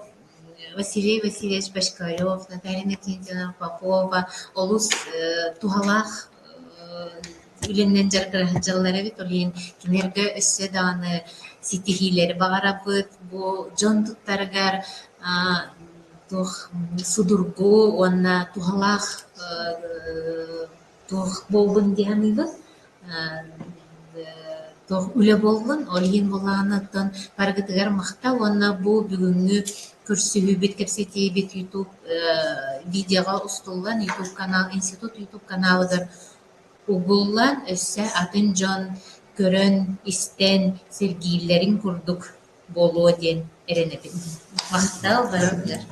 Speaker 1: Василий Васильевич Башкарев, Наталья Никитина Попова, олыс туғалақ үленнен жарғылары бит, олен кенерге өсі даны сетихилері бағара бұд, бұл жон тұттарғар судургу, онна туғалақ Тоқ болғын дейміз, тоқ үлі болғын, олген болғанықтан парғытығар мақта, оны бұл бүгінгі көрсігі бет кәпсетей бет YouTube видеоға ұстылған YouTube канал, институт YouTube каналыдыр. Оғылан өсі атын жон көрін, істен, сергейлерін күрдік болу ден әрініпін. Мақтал барыңдар.